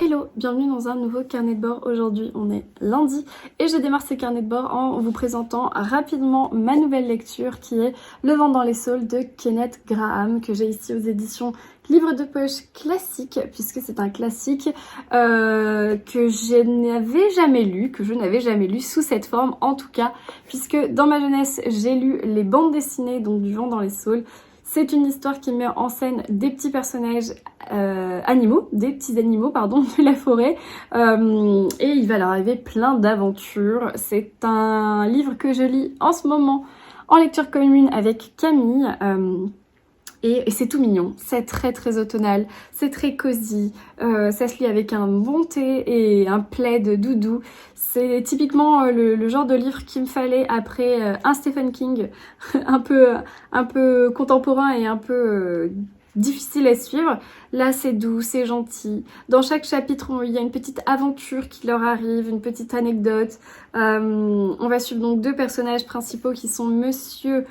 Hello, bienvenue dans un nouveau carnet de bord. Aujourd'hui on est lundi et je démarre ce carnet de bord en vous présentant rapidement ma nouvelle lecture qui est Le vent dans les saules de Kenneth Grahame, que j'ai ici aux éditions Livre de poche classique, puisque c'est un classique que je n'avais jamais lu sous cette forme en tout cas, puisque dans ma jeunesse j'ai lu les bandes dessinées donc du vent dans les saules. C'est une histoire qui met en scène des petits personnages des petits animaux de la forêt et il va leur arriver plein d'aventures. C'est un livre que je lis en ce moment en lecture commune avec Camille et c'est tout mignon, c'est très automnal, c'est très cosy, ça se lit avec un bon thé et un plaid doudou. C'est typiquement le genre de livre qu'il me fallait après un Stephen King un peu contemporain et un peu difficile à suivre. Là c'est doux, c'est gentil. Dans chaque chapitre il y a une petite aventure qui leur arrive, une petite anecdote. On va suivre donc deux personnages principaux qui sont Monsieur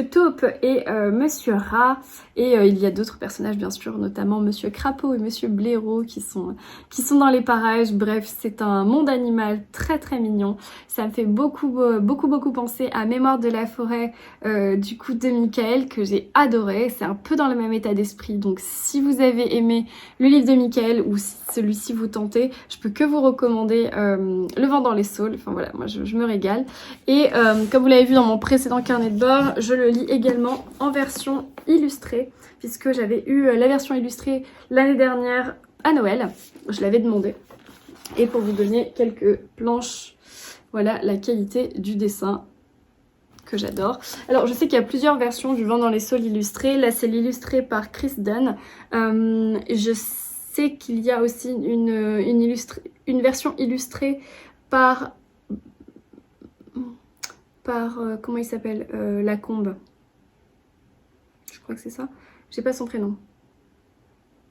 Taupe et Monsieur Rat, et il y a d'autres personnages bien sûr, notamment Monsieur Crapaud et Monsieur Blaireau qui sont dans les parages. Bref, c'est un monde animal très mignon. Ça me fait beaucoup penser à Mémoire de la forêt du coup de Michael, que j'ai adoré. C'est un peu dans le même état d'esprit, donc si vous avez aimé le livre de Michael ou si celui-ci vous tentez, je peux que vous recommander Le vent dans les saules. Enfin voilà, moi je me régale. Et comme vous l'avez vu dans mon précédent carnet de bord, je le lis également en version illustrée, puisque j'avais eu la version illustrée l'année dernière à Noël, je l'avais demandé. Et pour vous donner quelques planches, voilà la qualité du dessin que j'adore. Alors je sais qu'il y a plusieurs versions du vent dans les saules illustrées. Là c'est l'illustré par Chris Dunn. Je sais qu'il y a aussi une version illustrée par comment il s'appelle, Lacombe. Je crois que c'est ça. J'ai pas son prénom.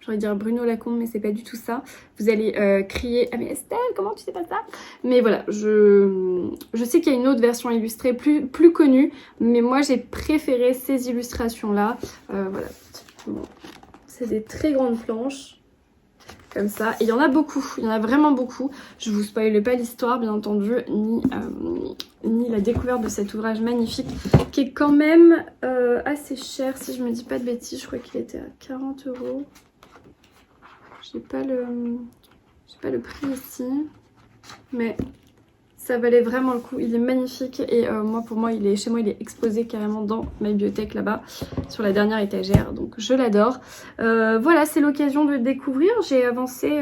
J'aurais dire Bruno Lacombe, mais c'est pas du tout ça. Vous allez crier « Ah mais Estelle, comment tu sais pas ça ?» Mais voilà, je sais qu'il y a une autre version illustrée plus connue, mais moi j'ai préféré ces illustrations-là. Voilà, bon. C'est des très grandes planches. Comme ça, et il y en a beaucoup, il y en a vraiment beaucoup. Je vous spoile pas l'histoire bien entendu, ni la découverte de cet ouvrage magnifique qui est quand même assez cher si je me dis pas de bêtises. Je crois qu'il était à 40 €. J'ai pas le prix ici, mais ça valait vraiment le coup. Il est magnifique et pour moi chez moi il est exposé carrément dans ma bibliothèque là-bas sur la dernière étagère, donc je l'adore. Voilà, c'est l'occasion de le découvrir. J'ai avancé,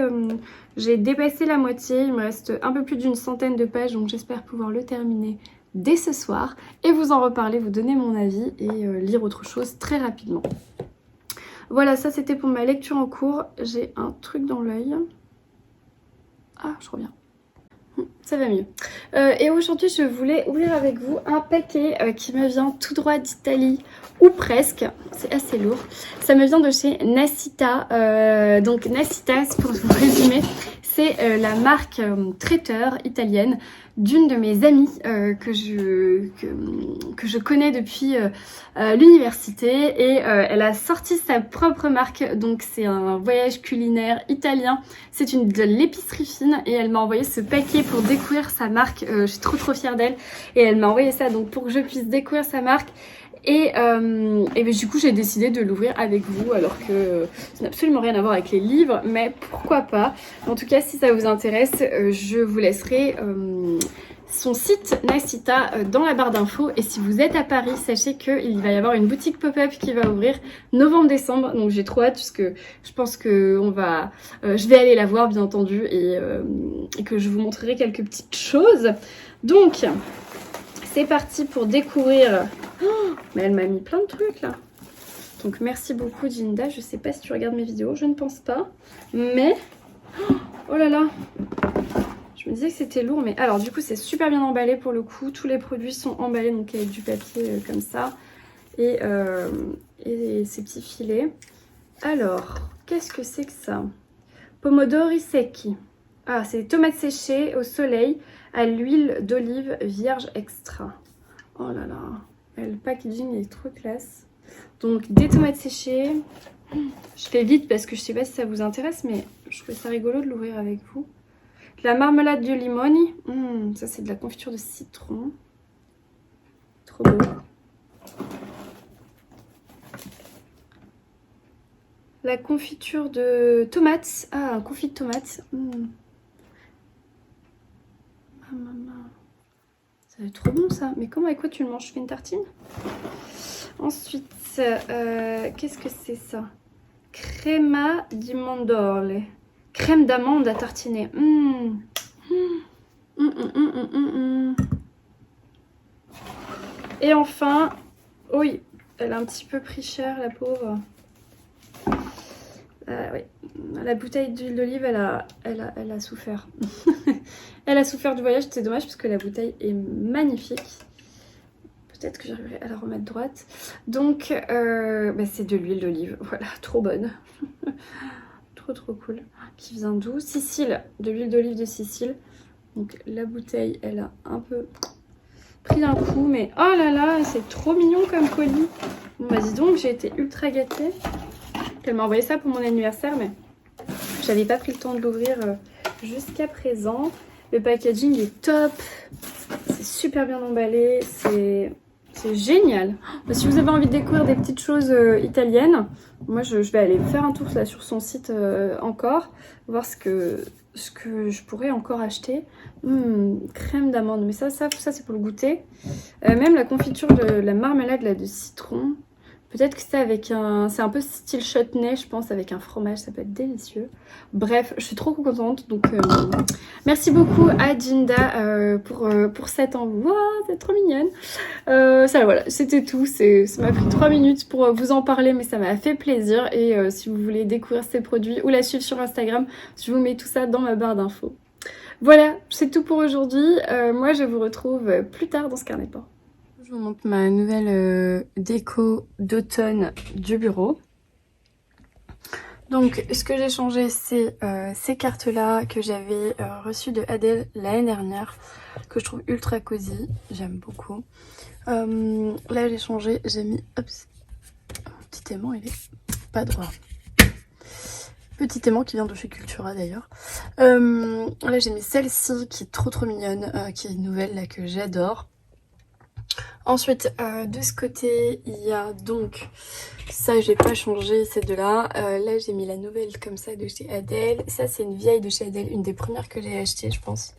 j'ai dépassé la moitié, il me reste un peu plus d'une centaine de pages, donc j'espère pouvoir le terminer dès ce soir et vous en reparler, vous donner mon avis et lire autre chose très rapidement. Voilà, ça c'était pour ma lecture en cours. J'ai un truc dans l'œil. Ah, je reviens. Ça va mieux. Et aujourd'hui, je voulais ouvrir avec vous un paquet qui me vient tout droit d'Italie, ou presque. C'est assez lourd. Ça me vient de chez Nacita. Donc Nacita, pour vous résumer, c'est la marque traiteur italienne d'une de mes amies que je connais depuis l'université, et elle a sorti sa propre marque, donc c'est un voyage culinaire italien, c'est de l'épicerie fine, et elle m'a envoyé ce paquet pour découvrir sa marque. Je suis trop fière d'elle, et elle m'a envoyé ça donc pour que je puisse découvrir sa marque. Et du coup j'ai décidé de l'ouvrir avec vous, alors que ça n'a absolument rien à voir avec les livres, mais pourquoi pas. En tout cas, si ça vous intéresse, je vous laisserai son site Nacita dans la barre d'infos. Et si vous êtes à Paris, sachez qu'il va y avoir une boutique pop-up qui va ouvrir novembre-décembre, donc j'ai trop hâte, puisque je pense que je vais aller la voir bien entendu, et que je vous montrerai quelques petites choses. Donc c'est parti pour découvrir. Oh, mais elle m'a mis plein de trucs là. Donc merci beaucoup Jinda. Je sais pas si tu regardes mes vidéos, je ne pense pas. Mais oh là là, je me disais que c'était lourd. Mais alors du coup c'est super bien emballé pour le coup. Tous les produits sont emballés donc avec du papier comme ça. Et ces petits filets. Alors qu'est-ce que c'est que ça? Pomodori secchi. Ah, c'est des tomates séchées au soleil à l'huile d'olive vierge extra. Oh là là, le packaging est trop classe. Donc des tomates séchées. Je fais vite parce que je sais pas si ça vous intéresse, mais je trouvais ça rigolo de l'ouvrir avec vous. De la marmelade de limoni. Ça c'est de la confiture de citron. Trop beau. La confiture de tomates. Ah, un confit de tomates. Ça va être trop bon ça. Mais comment, avec quoi tu le manges? Je fais une tartine. Ensuite, qu'est-ce que c'est ça? Crema di mandorle. Crème d'amande à tartiner. Et enfin, oui, elle a un petit peu pris cher, la pauvre. Oui. La bouteille d'huile d'olive, elle a souffert. Elle a souffert du voyage, c'est dommage parce que la bouteille est magnifique. Peut-être que j'arriverai à la remettre droite. Donc, c'est de l'huile d'olive. Voilà, trop bonne. Trop cool. Qui vient d'où? Sicile, de l'huile d'olive de Sicile. Donc la bouteille, elle a un peu pris d'un coup, mais oh là là, c'est trop mignon comme colis. Bon bah dis donc, j'ai été ultra gâtée. Elle m'a envoyé ça pour mon anniversaire, mais j'avais pas pris le temps de l'ouvrir jusqu'à présent. Le packaging est top. C'est super bien emballé. C'est génial. Si vous avez envie de découvrir des petites choses italiennes, moi je vais aller faire un tour là sur son site encore, voir ce que je pourrais encore acheter. Crème d'amande, mais ça c'est pour le goûter. Même la confiture de la marmelade là, de citron. Peut-être que c'est avec c'est un peu style chutney, je pense, avec un fromage, ça peut être délicieux. Bref, je suis trop contente, donc merci beaucoup à Ginda pour cet envoi, c'est trop mignonne. Ça voilà, c'était tout, ça m'a pris 3 minutes pour vous en parler, mais ça m'a fait plaisir. Et si vous voulez découvrir ces produits ou la suivre sur Instagram, je vous mets tout ça dans ma barre d'infos. Voilà, c'est tout pour aujourd'hui. Moi, je vous retrouve plus tard dans ce carnet de bord. Je vous montre ma nouvelle déco d'automne du bureau. Donc ce que j'ai changé, c'est ces cartes là que j'avais reçues de Adèle l'année dernière, que je trouve ultra cosy, j'aime beaucoup. Là j'ai changé, j'ai mis, hop, petit aimant, il est pas droit. Petit aimant qui vient de chez Cultura d'ailleurs. Là j'ai mis celle-ci qui est trop mignonne, qui est une nouvelle là que j'adore. Ensuite, de ce côté, il y a donc, ça j'ai pas changé ces deux-là. Là j'ai mis la nouvelle comme ça de chez Adèle. Ça c'est une vieille de chez Adèle, une des premières que j'ai achetées je pense.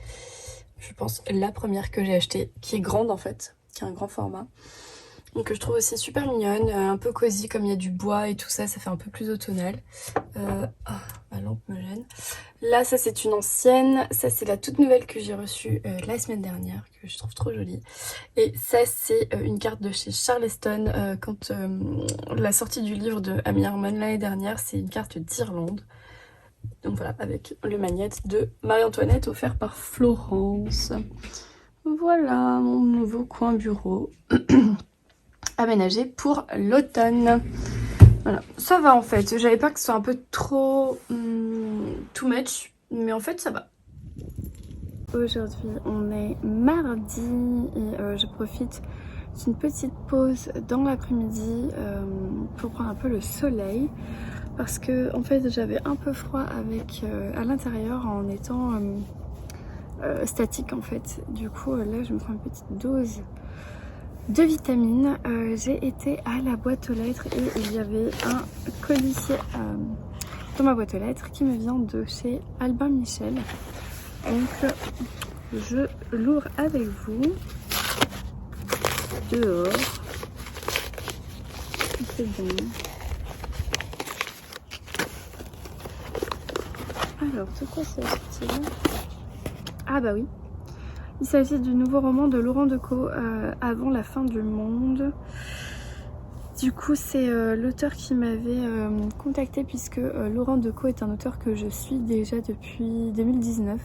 Je pense la première que j'ai achetée, qui est grande en fait, qui a un grand format. Donc je trouve aussi super mignonne, un peu cosy comme il y a du bois et tout ça, ça fait un peu plus automnal. Ma lampe me gêne. Là ça c'est une ancienne, ça c'est la toute nouvelle que j'ai reçue la semaine dernière, que je trouve trop jolie. Et ça c'est une carte de chez Charleston, quand la sortie du livre de Amy Harmon l'année dernière, c'est une carte d'Irlande. Donc voilà, avec le magnète de Marie-Antoinette offert par Florence. Voilà mon nouveau coin bureau. Aménagé pour l'automne. Voilà, ça va en fait. J'avais peur que ce soit un peu trop too much, mais en fait ça va. Aujourd'hui on est mardi et je profite d'une petite pause dans l'après-midi pour prendre un peu le soleil, parce que en fait j'avais un peu froid avec à l'intérieur en étant statique en fait. Du coup là je me prends une petite dose de vitamines. J'ai été à la boîte aux lettres et il y avait un colis dans ma boîte aux lettres qui me vient de chez Albin Michel. Donc je l'ouvre avec vous dehors. C'est bon. Alors, de quoi s'agit-il? Ah bah oui. Il s'agit du nouveau roman de Laurent Decaux, Avant la fin du monde. Du coup, c'est l'auteur qui m'avait contacté, puisque Laurent Decaux est un auteur que je suis déjà depuis 2019.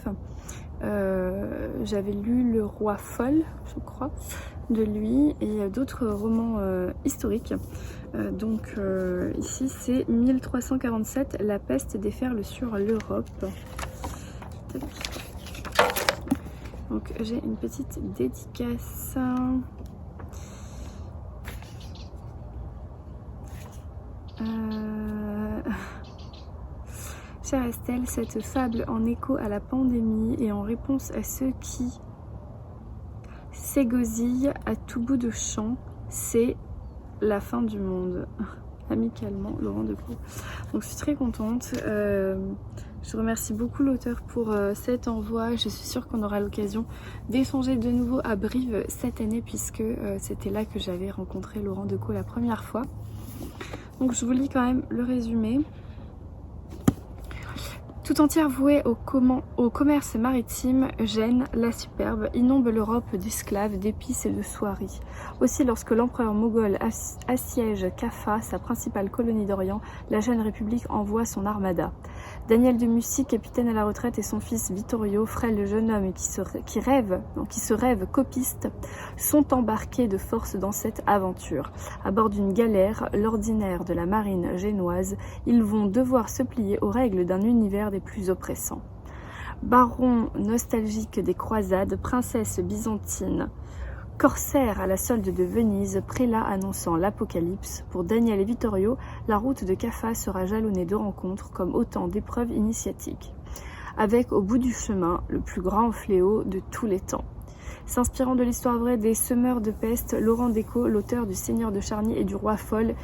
J'avais lu Le Roi Folle, je crois, de lui et d'autres romans historiques. Donc ici c'est 1347, la peste déferle sur l'Europe. Donc j'ai une petite dédicace. Chère Estelle, cette fable en écho à la pandémie et en réponse à ceux qui s'égosillent à tout bout de champ, c'est la fin du monde. Amicalement, Laurent Decaux. Donc je suis très contente. Je remercie beaucoup l'auteur pour cet envoi. Je suis sûre qu'on aura l'occasion d'échanger de nouveau à Brive cette année puisque c'était là que j'avais rencontré Laurent Decaux la première fois. Donc je vous lis quand même le résumé. Tout entière vouée au commerce maritime, Gênes, la superbe, inonde l'Europe d'esclaves, d'épices et de soieries. Aussi, lorsque l'empereur moghol assiège Kaffa, sa principale colonie d'Orient, la jeune République envoie son armada. Daniel de Mussy, capitaine à la retraite, et son fils Vittorio, frêle jeune homme qui se rêve copiste, sont embarqués de force dans cette aventure. À bord d'une galère, l'ordinaire de la marine génoise, ils vont devoir se plier aux règles d'un univers des plus oppressants. Baron nostalgique des croisades, princesse byzantine, corsaire à la solde de Venise, prélat annonçant l'apocalypse, pour Daniel et Vittorio, la route de Kaffa sera jalonnée de rencontres comme autant d'épreuves initiatiques. Avec au bout du chemin le plus grand fléau de tous les temps. S'inspirant de l'histoire vraie des semeurs de peste, Laurent Decaux, l'auteur du Seigneur de Charny et du Roi Folle,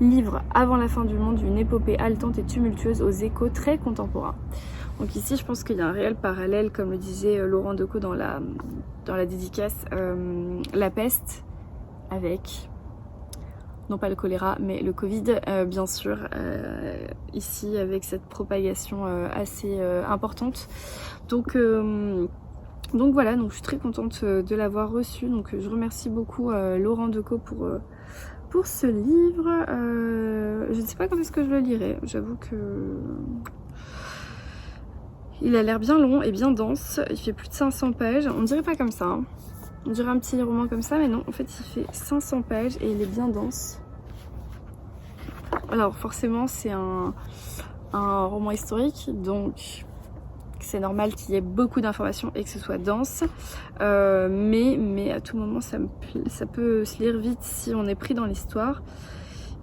livre avant la fin du monde une épopée haletante et tumultueuse aux échos très contemporains. Donc ici je pense qu'il y a un réel parallèle, comme le disait Laurent Decaux dans la dédicace, la peste avec, non pas le choléra, mais le Covid bien sûr, ici avec cette propagation assez importante. Donc voilà, donc je suis très contente de l'avoir reçu. Donc je remercie beaucoup Laurent Decaux pour ce livre. Je ne sais pas quand est-ce que je le lirai. J'avoue que il a l'air bien long et bien dense. Il fait plus de 500 pages. On dirait pas comme ça. Hein. On dirait un petit roman comme ça, mais non. En fait, il fait 500 pages et il est bien dense. Alors forcément, c'est un roman historique, donc c'est normal qu'il y ait beaucoup d'informations et que ce soit dense, mais à tout moment ça peut se lire vite si on est pris dans l'histoire.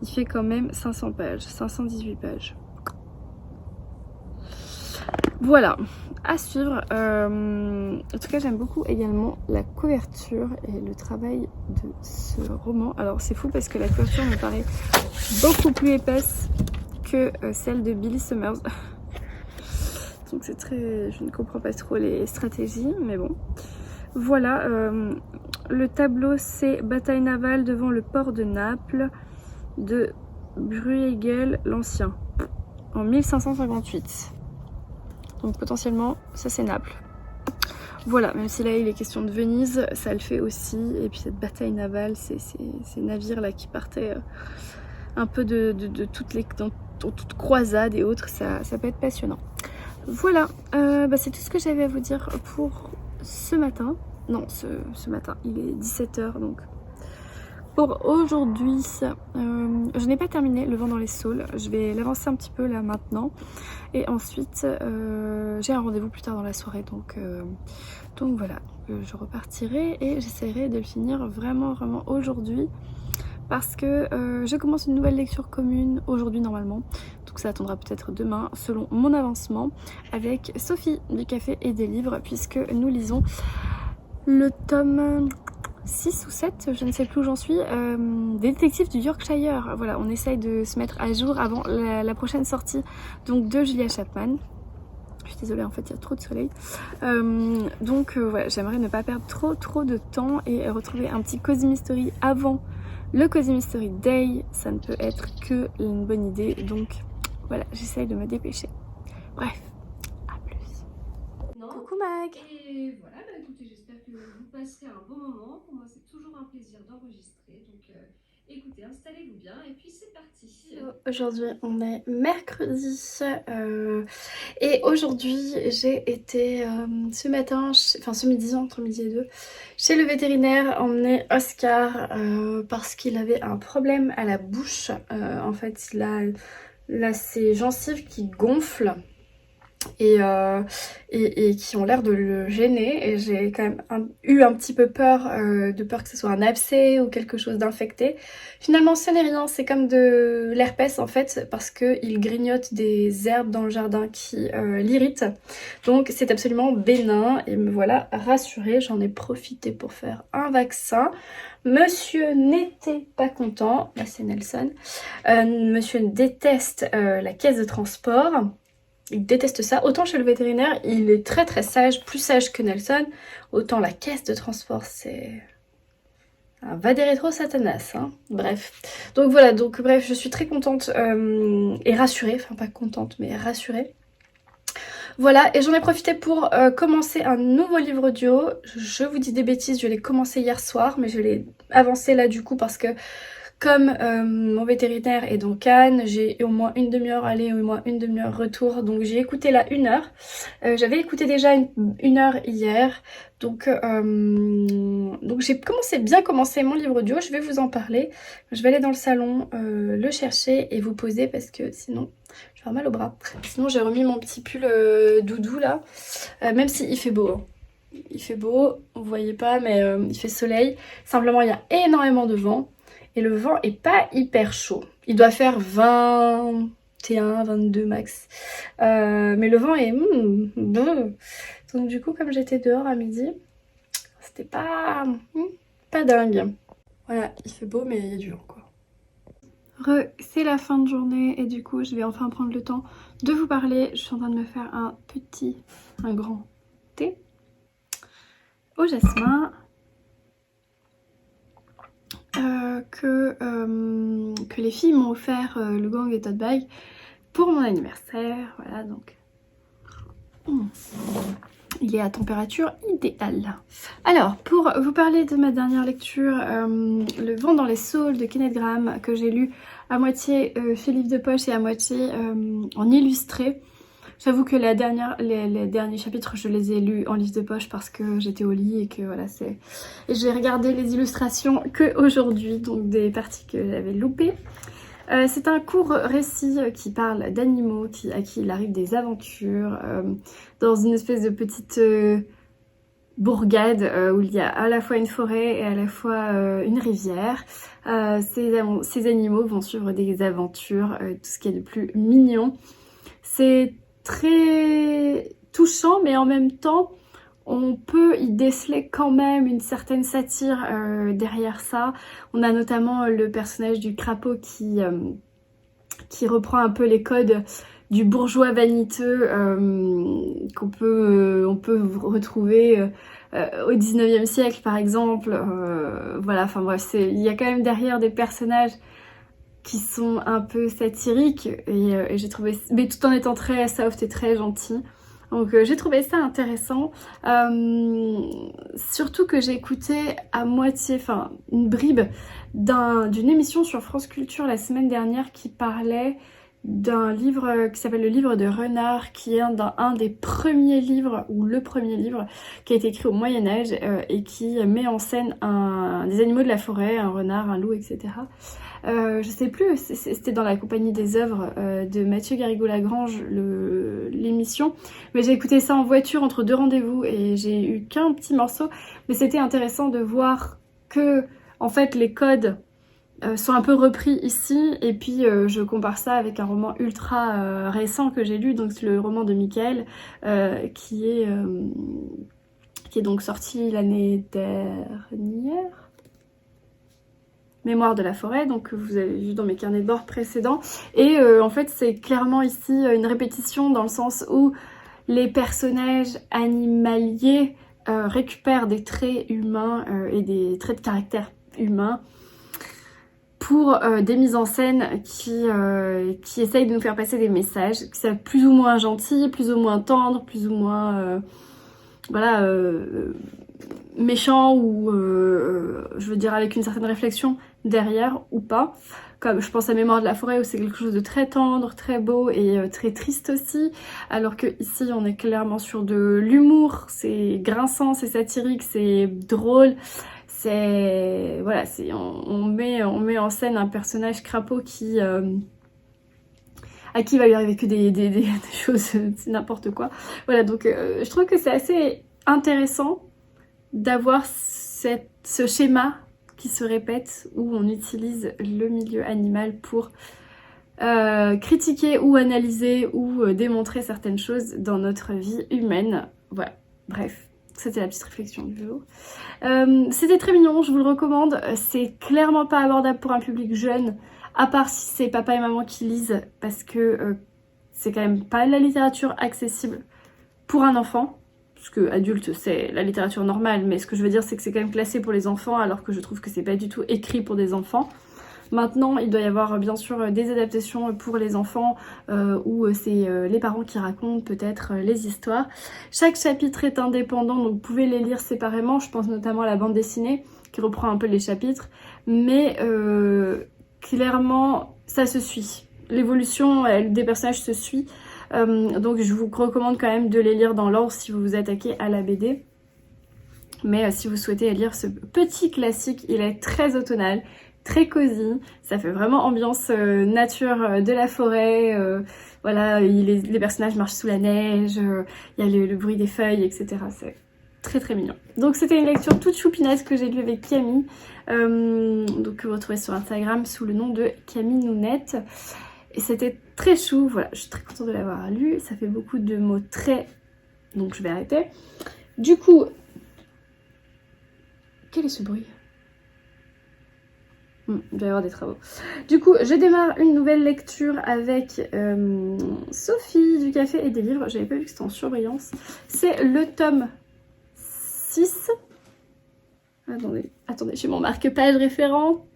Il fait quand même 500 pages, 518 pages. Voilà, à suivre. En tout cas, j'aime beaucoup également la couverture et le travail de ce roman. Alors c'est fou parce que la couverture me paraît beaucoup plus épaisse que celle de Billy Summers. Donc c'est très... je ne comprends pas trop les stratégies, mais bon. Voilà, le tableau c'est Bataille navale devant le port de Naples de Bruegel l'Ancien en 1558. Donc potentiellement ça c'est Naples. Voilà, même si là il est question de Venise, ça le fait aussi. Et puis cette bataille navale, ces navires là qui partaient un peu de dans toute croisade et autres, ça peut être passionnant. Voilà, c'est tout ce que j'avais à vous dire pour ce matin. Non, ce matin, il est 17h donc. Pour aujourd'hui, je n'ai pas terminé Le vent dans les saules. Je vais l'avancer un petit peu là maintenant. Et ensuite, j'ai un rendez-vous plus tard dans la soirée. Donc voilà, je repartirai et j'essaierai de le finir vraiment aujourd'hui. Parce que je commence une nouvelle lecture commune aujourd'hui normalement. Donc ça attendra peut-être demain selon mon avancement avec Sophie du Café et des Livres, puisque nous lisons le tome 6 ou 7, je ne sais plus où j'en suis, des détectives du Yorkshire. Voilà, on essaye de se mettre à jour avant la prochaine sortie donc de Julia Chapman. Je suis désolée, en fait il y a trop de soleil. Voilà, j'aimerais ne pas perdre trop de temps et retrouver un petit Cozy Mystery avant le Cozy Mystery Day. Ça ne peut être que une bonne idée, donc voilà, j'essaye de me dépêcher. Bref, à plus. Coucou Mag. Et voilà, écoutez, j'espère que vous passerez un bon moment. Pour moi, c'est toujours un plaisir d'enregistrer. Donc, Écoutez, installez-vous bien et puis c'est parti. Aujourd'hui on est mercredi et aujourd'hui j'ai été ce matin, enfin ce midi, entre midi et deux, chez le vétérinaire emmener Oscar parce qu'il avait un problème à la bouche. En fait il a là ses gencives qui gonflent et qui ont l'air de le gêner, et j'ai quand même eu un petit peu peur, de peur que ce soit un abcès ou quelque chose d'infecté. Finalement ce n'est rien, c'est comme de l'herpès en fait, parce qu'il grignote des herbes dans le jardin qui l'irritent, donc c'est absolument bénin et me voilà rassurée. J'en ai profité pour faire un vaccin. Monsieur n'était pas content, là c'est Nelson. Monsieur déteste la caisse de transport. Il déteste ça. Autant chez le vétérinaire, il est très très sage, plus sage que Nelson. Autant la caisse de transport, c'est un va des rétro satanas. Hein. Bref. Donc voilà, donc bref, je suis très contente et rassurée. Enfin, pas contente, mais rassurée. Voilà, et j'en ai profité pour commencer un nouveau livre audio. Je vous dis des bêtises, je l'ai commencé hier soir, mais je l'ai avancé là du coup parce que comme mon vétérinaire est dans Cannes, j'ai au moins une demi-heure aller et au moins une demi-heure retour, donc j'ai écouté là 1 heure. J'avais écouté déjà une heure hier, donc j'ai bien commencé mon livre audio. Je vais vous en parler. Je vais aller dans le salon, le chercher et vous poser parce que sinon je vais avoir mal au bras. Sinon j'ai remis mon petit pull doudou là, même s'il fait beau. Hein. Il fait beau, vous voyez pas, mais il fait soleil. Simplement il y a énormément de vent. Et le vent est pas hyper chaud. Il doit faire 21, 22 max. Mais le vent est... Donc du coup, comme j'étais dehors à midi, c'était pas dingue. Voilà, il fait beau, mais il y a du vent, quoi. C'est la fin de journée et du coup, je vais enfin prendre le temps de vous parler. Je suis en train de me faire un grand thé au jasmin. Que les filles m'ont offert le gang et tote bag pour mon anniversaire. Voilà, donc il est à température idéale. Alors, pour vous parler de ma dernière lecture, Le vent dans les saules de Kenneth Grahame, que j'ai lu à moitié chez Livre de Poche et à moitié en illustré. J'avoue que les derniers chapitres, je les ai lus en livre de poche parce que j'étais au lit et que voilà, et j'ai regardé les illustrations que aujourd'hui, donc des parties que j'avais loupées. C'est un court récit qui parle d'animaux à qui il arrive des aventures dans une espèce de petite bourgade où il y a à la fois une forêt et à la fois une rivière. Ces animaux vont suivre des aventures, tout ce qui est de plus mignon. C'est très touchant, mais en même temps on peut y déceler quand même une certaine satire derrière ça. On a notamment le personnage du crapaud qui reprend un peu les codes du bourgeois vaniteux on peut retrouver au 19e siècle par exemple. Voilà, enfin bref, il y a quand même derrière des personnages qui sont un peu satiriques et j'ai trouvé, mais tout en étant très soft et très gentil. Donc j'ai trouvé ça intéressant, surtout que j'ai écouté à moitié, enfin une bribe d'une émission sur France Culture la semaine dernière qui parlait d'un livre qui s'appelle Le Livre de Renard, qui est un des premiers livres, ou le premier livre qui a été écrit au Moyen-Âge et qui met en scène des animaux de la forêt, un renard, un loup, etc. Je sais plus, c'était dans la compagnie des œuvres de Mathieu Garrigou-Lagrange, l'émission, mais j'ai écouté ça en voiture entre 2 rendez-vous et j'ai eu qu'un petit morceau, mais c'était intéressant de voir que en fait les codes sont un peu repris ici, et puis je compare ça avec un roman ultra récent que j'ai lu, donc c'est le roman de Michael qui est donc sorti l'année dernière. Mémoire de la forêt, donc vous avez vu dans mes carnets de bord précédents, et en fait c'est clairement ici une répétition dans le sens où les personnages animaliers récupèrent des traits humains et des traits de caractère humains pour des mises en scène qui essayent de nous faire passer des messages, qui sont plus ou moins gentils, plus ou moins tendres, plus ou moins méchants, ou je veux dire avec une certaine réflexion, derrière ou pas. Comme je pense à Mémoire de la forêt où c'est quelque chose de très tendre, très beau et très triste aussi. Alors que ici on est clairement sur de l'humour, c'est grinçant, c'est satirique, c'est drôle. C'est... Voilà, on met en scène un personnage crapaud qui... à qui il va lui arriver que des choses, n'importe quoi. Voilà, donc je trouve que c'est assez intéressant d'avoir ce schéma qui se répète où on utilise le milieu animal pour critiquer ou analyser ou démontrer certaines choses dans notre vie humaine. Voilà, bref, c'était la petite réflexion du jour. C'était très mignon, je vous le recommande. C'est clairement pas abordable pour un public jeune, à part si c'est papa et maman qui lisent, parce que c'est quand même pas la littérature accessible pour un enfant. Parce que adulte c'est la littérature normale, mais ce que je veux dire c'est que c'est quand même classé pour les enfants, alors que je trouve que c'est pas du tout écrit pour des enfants. Maintenant, il doit y avoir bien sûr des adaptations pour les enfants où c'est les parents qui racontent peut-être les histoires. Chaque chapitre est indépendant, donc vous pouvez les lire séparément. Je pense notamment à la bande dessinée qui reprend un peu les chapitres, mais clairement ça se suit. L'évolution des personnages se suit. Donc je vous recommande quand même de les lire dans l'ordre si vous vous attaquez à la BD. Mais si vous souhaitez lire ce petit classique, il est très automnal, très cosy, ça fait vraiment ambiance nature de la forêt, voilà, les personnages marchent sous la neige, il y a le bruit des feuilles, etc. C'est très très mignon. Donc c'était une lecture toute choupinasse que j'ai lue avec Camille, donc que vous retrouvez sur Instagram sous le nom de Camille Nounette. Et c'était très chou, voilà, je suis très contente de l'avoir lu, ça fait beaucoup de mots très... Donc je vais arrêter. Du coup... Quel est ce bruit ? Il doit y avoir des travaux. Du coup, je démarre une nouvelle lecture avec Sophie du Café et des Livres. J'avais pas vu que c'était en surbrillance. C'est le tome 6. Attendez, j'ai mon marque-page référent.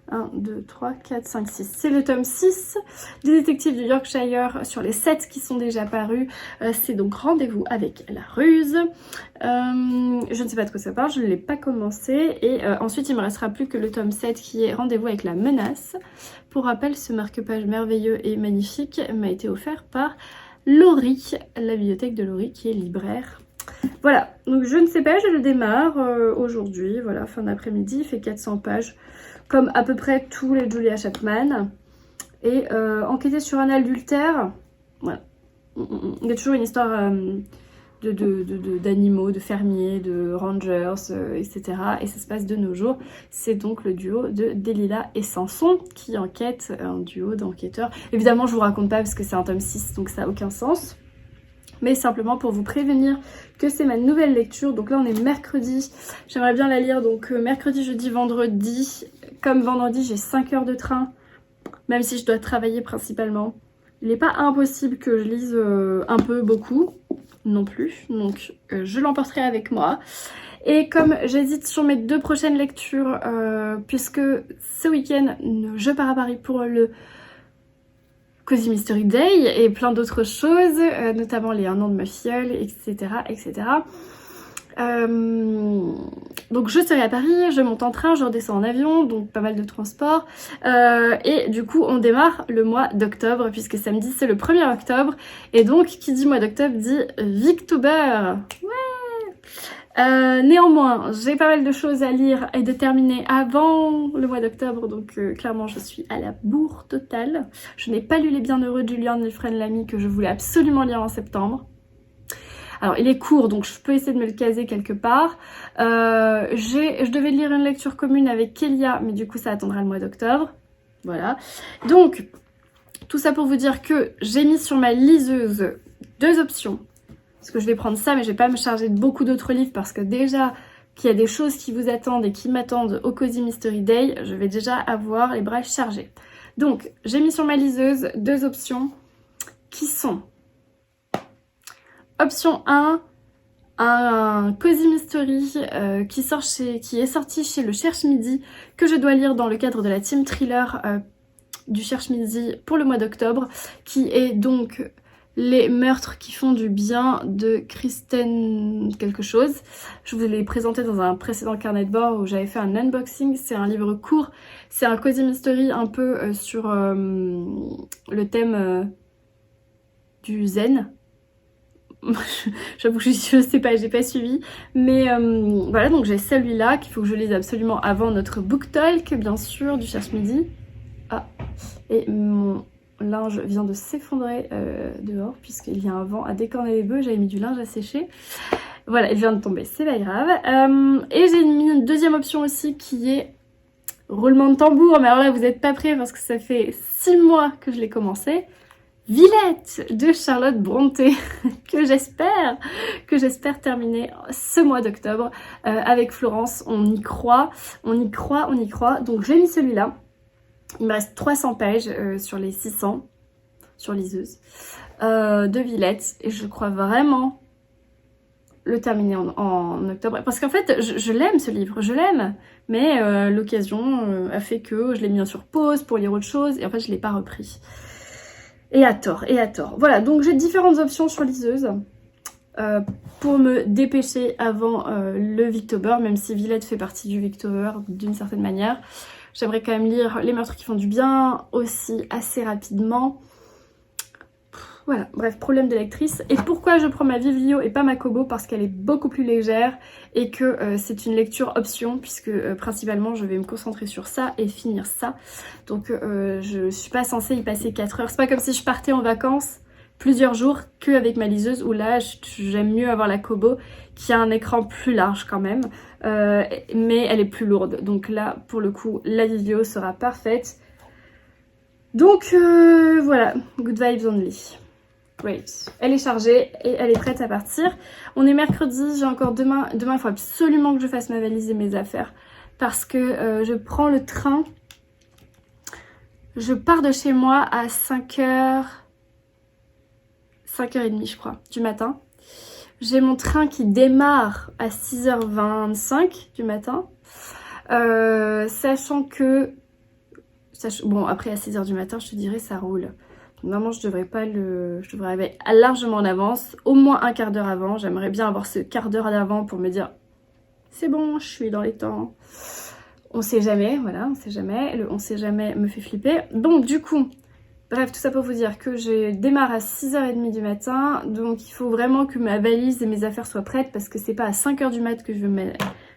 1, 2, 3, 4, 5, 6. C'est le tome 6 des détectives du Yorkshire sur les 7 qui sont déjà parus. C'est donc Rendez-vous avec la ruse. Je ne sais pas de quoi ça parle, je ne l'ai pas commencé. Et ensuite, il ne me restera plus que le tome 7 qui est Rendez-vous avec la menace. Pour rappel, ce marque-page merveilleux et magnifique m'a été offert par Laurie, la bibliothèque de Laurie qui est libraire. Voilà, donc je ne sais pas, je le démarre aujourd'hui, voilà, fin d'après-midi, il fait 400 pages. Comme à peu près tous les Julia Chapman. Et enquêter sur un adultère, voilà. Il y a toujours une histoire d'animaux, de fermiers, de rangers, etc. Et ça se passe de nos jours. C'est donc le duo de Delilah et Samson qui enquête, un duo d'enquêteurs. Évidemment, je vous raconte pas parce que c'est un tome 6, donc ça n'a aucun sens. Mais simplement pour vous prévenir que c'est ma nouvelle lecture. Donc là on est mercredi, j'aimerais bien la lire donc mercredi, jeudi, vendredi. Comme vendredi j'ai 5 heures de train, même si je dois travailler principalement. Il n'est pas impossible que je lise un peu, beaucoup, non plus. Donc je l'emporterai avec moi. Et comme j'hésite sur mes 2 prochaines lectures, puisque ce week-end je pars à Paris pour le Cozy Mystery Day et plein d'autres choses, notamment les 1 an de ma filleule, etc. etc. Donc je serai à Paris, je monte en train, je redescends en avion, donc pas mal de transport. Et du coup on démarre le mois d'octobre, puisque samedi c'est le 1er octobre. Et donc qui dit mois d'octobre dit Victober. Ouais. Néanmoins, j'ai pas mal de choses à lire et de terminer avant le mois d'octobre, donc clairement je suis à la bourre totale. Je n'ai pas lu Les Bienheureux de Julien Nilfred Lamy que je voulais absolument lire en septembre. Alors il est court donc je peux essayer de me le caser quelque part. Je devais lire une lecture commune avec Kélia, mais du coup ça attendra le mois d'octobre. Voilà. Donc tout ça pour vous dire que j'ai mis sur ma liseuse 2 options. Parce que je vais prendre ça, mais je vais pas me charger de beaucoup d'autres livres parce que déjà qu'il y a des choses qui vous attendent et qui m'attendent au Cozy Mystery Day, je vais déjà avoir les bras chargés. Donc, j'ai mis sur ma liseuse 2 options qui sont option 1, un Cozy Mystery qui est sorti chez le Cherche Midi, que je dois lire dans le cadre de la team thriller du Cherche Midi pour le mois d'octobre, qui est donc Les meurtres qui font du bien de Kristen quelque chose. Je vous l'ai présenté dans un précédent carnet de bord où j'avais fait un unboxing. C'est un livre court, c'est un cozy mystery un peu sur le thème du zen. J'avoue que je sais pas, j'ai pas suivi. Mais voilà, donc j'ai celui-là qu'il faut que je lise absolument avant notre book talk, bien sûr, du Cherche Midi. Ah, et mon linge vient de s'effondrer dehors puisqu'il y a un vent à décorner les bœufs. J'avais mis du linge à sécher. Voilà, il vient de tomber, c'est pas grave. Et j'ai mis une deuxième option aussi qui est roulement de tambour. Mais alors là, vous n'êtes pas prêts parce que ça fait 6 mois que je l'ai commencé. Villette de Charlotte Brontë que j'espère terminer ce mois d'octobre avec Florence. On y croit, on y croit, on y croit. Donc j'ai mis celui-là. Il me reste 300 pages sur les 600 sur liseuse de Villette et je crois vraiment le terminer en octobre parce qu'en fait je l'aime ce livre, je l'aime, mais l'occasion a fait que je l'ai mis sur pause pour lire autre chose et en fait je l'ai pas repris et à tort. Voilà, donc j'ai différentes options sur liseuse pour me dépêcher avant le Victober, même si Villette fait partie du Victober d'une certaine manière. J'aimerais quand même lire Les meurtres qui font du bien aussi assez rapidement. Voilà, bref, problème de lectrice. Et pourquoi je prends ma Vivilio et pas ma Kobo? Parce qu'elle est beaucoup plus légère et que c'est une lecture option puisque principalement je vais me concentrer sur ça et finir ça. Donc je suis pas censée y passer 4 heures. C'est pas comme si je partais en vacances plusieurs jours qu'avec ma liseuse où là j'aime mieux avoir la Kobo qui a un écran plus large quand même mais elle est plus lourde, donc là pour le coup la vidéo sera parfaite. Donc voilà, good vibes only. Great, elle est chargée et elle est prête à partir. On est mercredi, j'ai encore demain il faut absolument que je fasse ma valise et mes affaires parce que je prends le train. Je pars de chez moi à 5h30 je crois du matin. J'ai mon train qui démarre à 6h25 du matin. Sachant que... Bon, après à 6h du matin, je te dirais, ça roule. Normalement, je devrais arriver largement en avance. Au moins un quart d'heure avant. J'aimerais bien avoir ce quart d'heure d'avant pour me dire... C'est bon, je suis dans les temps. On sait jamais, voilà, on sait jamais. Le on sait jamais me fait flipper. Donc du coup... Bref, tout ça pour vous dire que je démarre à 6h30 du matin, donc il faut vraiment que ma valise et mes affaires soient prêtes parce que c'est pas à 5h du mat que je vais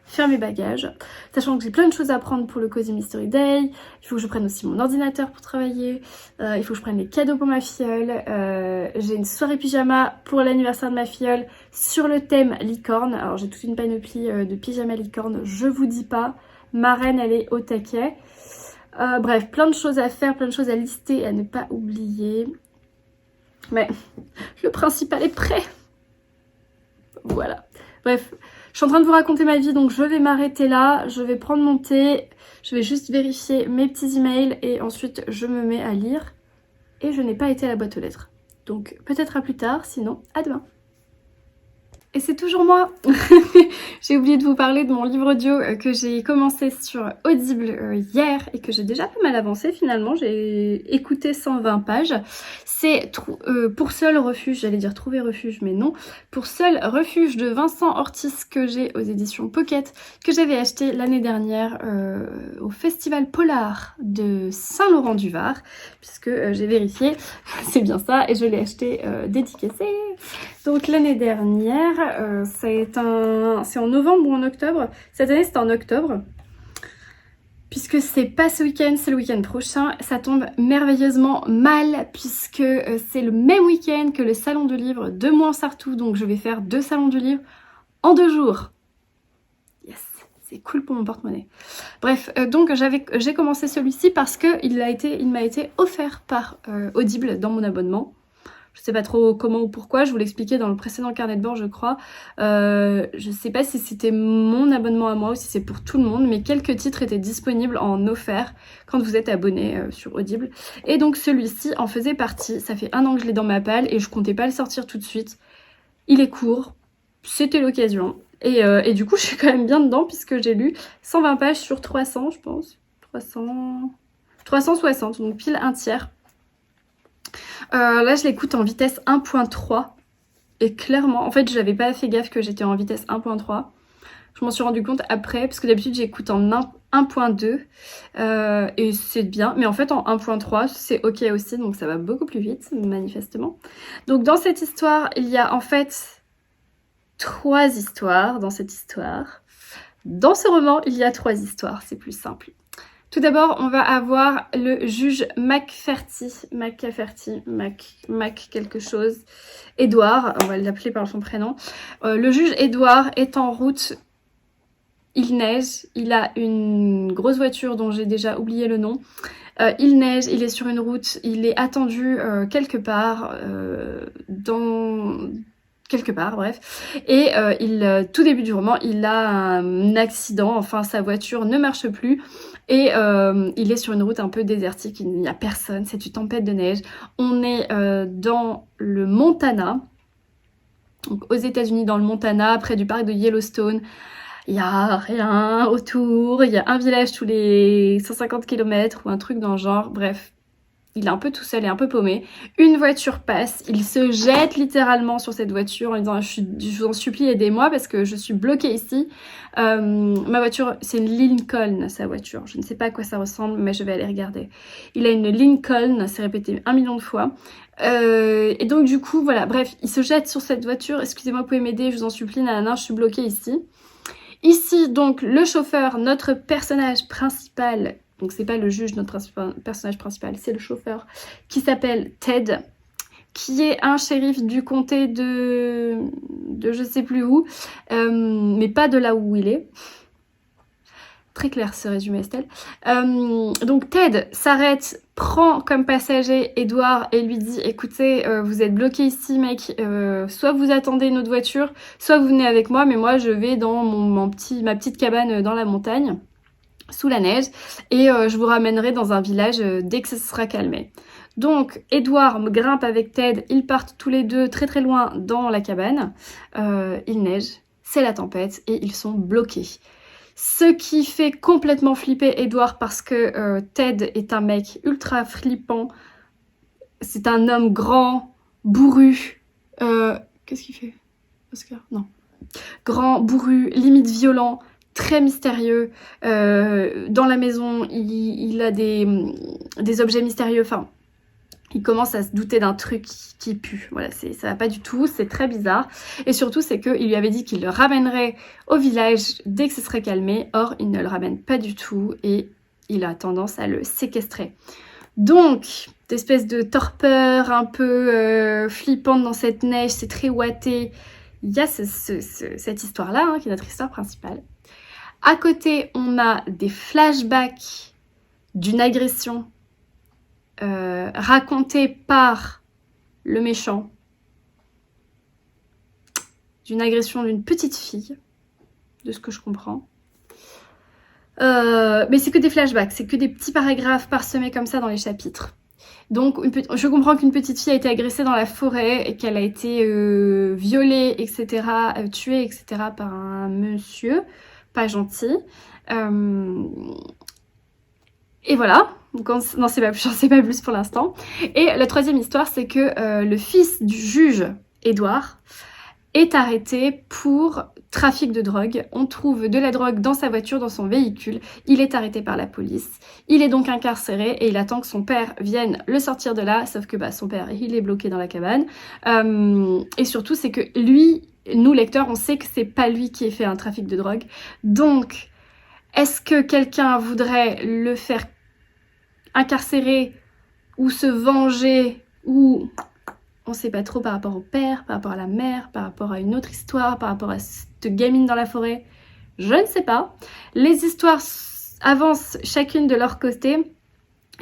faire mes bagages. Sachant que j'ai plein de choses à prendre pour le Cozy Mystery Day, il faut que je prenne aussi mon ordinateur pour travailler, il faut que je prenne les cadeaux pour ma filleule, j'ai une soirée pyjama pour l'anniversaire de ma filleule sur le thème licorne. Alors j'ai toute une panoplie de pyjama licorne, je vous dis pas, ma reine elle est au taquet. Bref, plein de choses à faire, plein de choses à lister et à ne pas oublier. Mais le principal est prêt. Voilà. Bref, je suis en train de vous raconter ma vie, donc je vais m'arrêter là. Je vais prendre mon thé, je vais juste vérifier mes petits emails et ensuite je me mets à lire. Et je n'ai pas été à la boîte aux lettres. Donc peut-être à plus tard, sinon à demain. Et c'est toujours moi. J'ai oublié de vous parler de mon livre audio que j'ai commencé sur Audible hier et que j'ai déjà pas mal avancé finalement. J'ai écouté 120 pages. C'est Pour seul refuge, j'allais dire trouver refuge mais non. Pour seul refuge de Vincent Ortiz que j'ai aux éditions Pocket, que j'avais acheté l'année dernière au Festival Polar de Saint-Laurent-du-Var, puisque j'ai vérifié, c'est bien ça, et je l'ai acheté dédicacé. Donc l'année dernière, c'est en novembre ou en octobre. Cette année c'était en octobre. Puisque c'est pas ce week-end, c'est le week-end prochain. Ça tombe merveilleusement mal puisque c'est le même week-end que le salon du livre de Mouansartou. Donc je vais faire 2 salons du livre en 2 jours. Yes, c'est cool pour mon porte-monnaie. Bref, donc j'ai commencé celui-ci parce qu'il m'a été offert par Audible dans mon abonnement. Je sais pas trop comment ou pourquoi, je vous l'expliquais dans le précédent carnet de bord je crois. Je sais pas si c'était mon abonnement à moi ou si c'est pour tout le monde, mais quelques titres étaient disponibles en offert quand vous êtes abonné sur Audible. Et donc celui-ci en faisait partie, ça fait 1 an que je l'ai dans ma palle et je comptais pas le sortir tout de suite. Il est court, c'était l'occasion. Et du coup je suis quand même bien dedans puisque j'ai lu 120 pages sur 300 je pense. 360, donc pile un tiers. Là, je l'écoute en vitesse 1.3. Et clairement, en fait, j'avais pas fait gaffe que j'étais en vitesse 1.3. Je m'en suis rendu compte après, parce que d'habitude, j'écoute en 1.2. Et c'est bien. Mais en fait, en 1.3, c'est ok aussi. Donc, ça va beaucoup plus vite, manifestement. Donc, dans cette histoire, il y a en fait 3 histoires dans cette histoire. Dans ce roman, il y a 3 histoires. C'est plus simple. Tout d'abord, on va avoir le juge Mac quelque chose, Édouard, on va l'appeler par son prénom. Le juge Édouard est en route, il neige, il a une grosse voiture dont j'ai déjà oublié le nom. Il neige, il est sur une route, il est attendu quelque part, bref. Et tout début du roman, il a un accident, enfin sa voiture ne marche plus. Et il est sur une route un peu désertique, il n'y a personne, c'est une tempête de neige. On est dans le Montana, donc aux États-Unis, dans le Montana, près du parc de Yellowstone. Il n'y a rien autour, il y a un village tous les 150 km ou un truc dans le genre, bref. Il est un peu tout seul et un peu paumé. Une voiture passe, il se jette littéralement sur cette voiture en disant je vous en supplie, aidez-moi parce que je suis bloquée ici. Ma voiture, c'est une Lincoln, sa voiture. Je ne sais pas à quoi ça ressemble, mais je vais aller regarder. Il a une Lincoln, c'est répété 1 million de fois. Et donc du coup, voilà, bref, il se jette sur cette voiture. Excusez-moi, vous pouvez m'aider, je vous en supplie, nanana, je suis bloquée ici. Ici, donc, le chauffeur, notre personnage principal, donc c'est pas le juge, notre personnage principal, c'est le chauffeur, qui s'appelle Ted, qui est un shérif du comté de je sais plus où, mais pas de là où il est. Très clair ce résumé, Estelle. Donc Ted s'arrête, prend comme passager Edouard et lui dit écoutez, vous êtes bloqué ici mec, soit vous attendez une autre voiture, soit vous venez avec moi, mais moi je vais dans ma petite cabane dans la montagne, sous la neige, et je vous ramènerai dans un village dès que ça sera calmé. Donc Edouard grimpe avec Ted, ils partent tous les deux très très loin dans la cabane, il neige, c'est la tempête et ils sont bloqués. Ce qui fait complètement flipper Edouard parce que Ted est un mec ultra flippant. C'est un homme grand, bourru. Qu'est-ce qu'il fait, Oscar? Non. Grand, bourru, limite violent, très mystérieux. Dans la maison, il a des objets mystérieux. Enfin, il commence à se douter d'un truc qui pue. Voilà, ça va pas du tout, c'est très bizarre. Et surtout, c'est qu'il lui avait dit qu'il le ramènerait au village dès que ce serait calmé. Or, il ne le ramène pas du tout et il a tendance à le séquestrer. Donc, d'espèce de torpeur un peu flippante dans cette neige, c'est très ouaté. Il y a cette histoire-là, hein, qui est notre histoire principale. À côté, on a des flashbacks d'une agression raconté par le méchant, d'une agression d'une petite fille, de ce que je comprends. Mais c'est que des flashbacks, c'est que des petits paragraphes parsemés comme ça dans les chapitres. Donc je comprends qu'une petite fille a été agressée dans la forêt et qu'elle a été violée, etc., tuée, etc. par un monsieur pas gentil. Et voilà, donc j'en sais pas plus pour l'instant. Et la troisième histoire, c'est que le fils du juge, Édouard, est arrêté pour trafic de drogue. On trouve de la drogue dans sa voiture, dans son véhicule. Il est arrêté par la police. Il est donc incarcéré et il attend que son père vienne le sortir de là. Sauf que son père, il est bloqué dans la cabane. Et surtout, c'est que lui, nous lecteurs, on sait que c'est pas lui qui ait fait un trafic de drogue. Donc, est-ce que quelqu'un voudrait le faire incarcérer ou se venger ou on sait pas trop par rapport au père, par rapport à la mère, par rapport à une autre histoire, par rapport à cette gamine dans la forêt? Je ne sais pas. Les histoires avancent chacune de leur côté.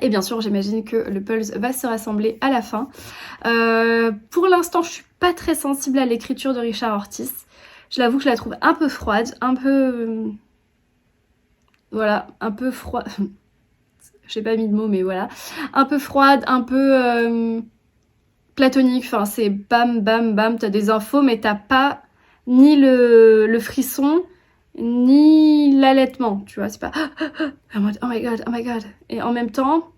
Et bien sûr, j'imagine que le Pulse va se rassembler à la fin. Pour l'instant, je suis pas très sensible à l'écriture de Richard Ortiz. Je l'avoue que je la trouve un peu froide, un peu... voilà, un peu froide. J'ai pas mis de mots, mais voilà. Un peu froide, un peu platonique. Enfin, c'est bam, bam, bam. T'as des infos, mais t'as pas ni le frisson, ni l'allaitement. Tu vois, c'est pas oh my god, oh my god. Et en même temps,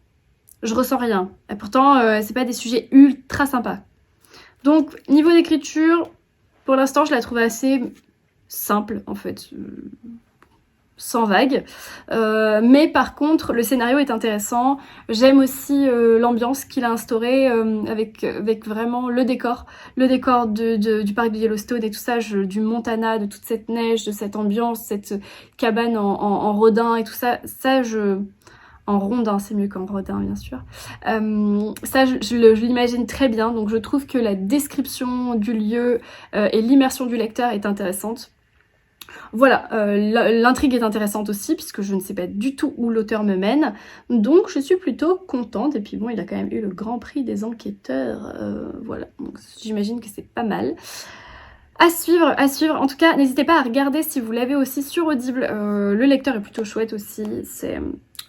je ressens rien. Et pourtant, c'est pas des sujets ultra sympas. Donc, niveau d'écriture, pour l'instant, je la trouve assez simple, en fait. Sans vague. Mais par contre, le scénario est intéressant. J'aime aussi l'ambiance qu'il a instaurée avec vraiment le décor. Le décor du parc de Yellowstone et tout ça, du Montana, de toute cette neige, de cette ambiance, cette cabane en rodin et tout ça. En rondin, c'est mieux qu'en rodin, bien sûr. Ça, je l'imagine très bien. Donc je trouve que la description du lieu et l'immersion du lecteur est intéressante. Voilà, l'intrigue est intéressante aussi puisque je ne sais pas du tout où l'auteur me mène, donc je suis plutôt contente. Et puis bon, il a quand même eu le grand prix des enquêteurs, voilà, donc j'imagine que c'est pas mal. À suivre, à suivre. En tout cas, n'hésitez pas à regarder si vous l'avez aussi sur Audible, le lecteur est plutôt chouette aussi, c'est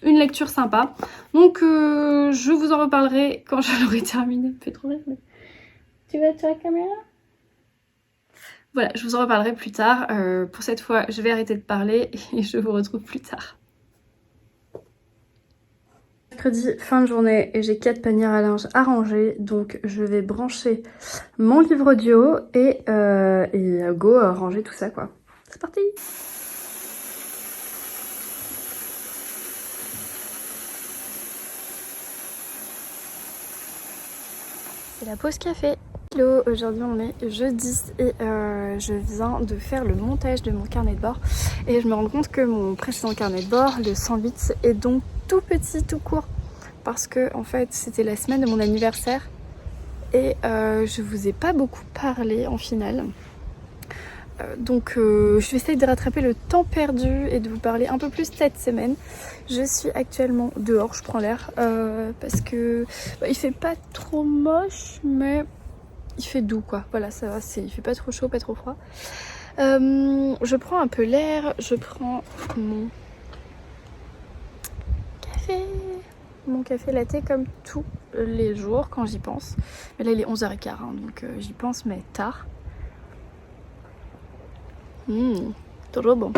une lecture sympa. Donc je vous en reparlerai quand je l'aurai terminé. Ça me fait trop rire, mais... Tu vas sur la caméra ? Voilà, je vous en reparlerai plus tard. Pour cette fois, je vais arrêter de parler et je vous retrouve plus tard. Mercredi, fin de journée, et j'ai 4 panières à linge à ranger. Donc je vais brancher mon livre audio et go ranger tout ça, quoi. C'est parti! C'est la pause café. Hello, aujourd'hui on est jeudi et je viens de faire le montage de mon carnet de bord et je me rends compte que mon précédent carnet de bord, le 108, est donc tout petit, tout court parce que en fait c'était la semaine de mon anniversaire et je vous ai pas beaucoup parlé en finale. Donc je vais essayer de rattraper le temps perdu et de vous parler un peu plus cette semaine. Je suis actuellement dehors, je prends l'air parce que il fait pas trop moche mais il fait doux, quoi. Voilà, ça va, il fait pas trop chaud, pas trop froid. Je prends un peu l'air, je prends mon café latte comme tous les jours quand j'y pense. Mais là il est 11h15 hein, donc j'y pense mais tard. Trop bon.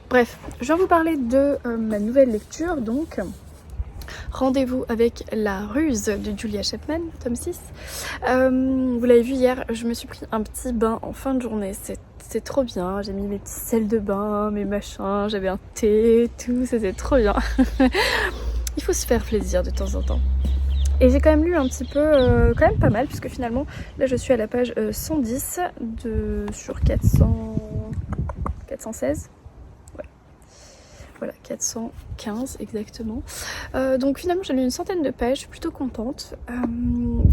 Bref, je vais vous parler de ma nouvelle lecture donc. Rendez-vous avec La Ruse de Julia Chapman, tome 6. Vous l'avez vu hier, je me suis pris un petit bain en fin de journée. C'est trop bien. J'ai mis mes petits sels de bain, mes machins, j'avais un thé, tout. C'était trop bien. Il faut se faire plaisir de temps en temps. Et j'ai quand même lu un petit peu, quand même pas mal, puisque finalement, là je suis à la page 110 sur 416. Voilà, 415 exactement. Donc finalement j'ai lu une centaine de pages, je suis plutôt contente.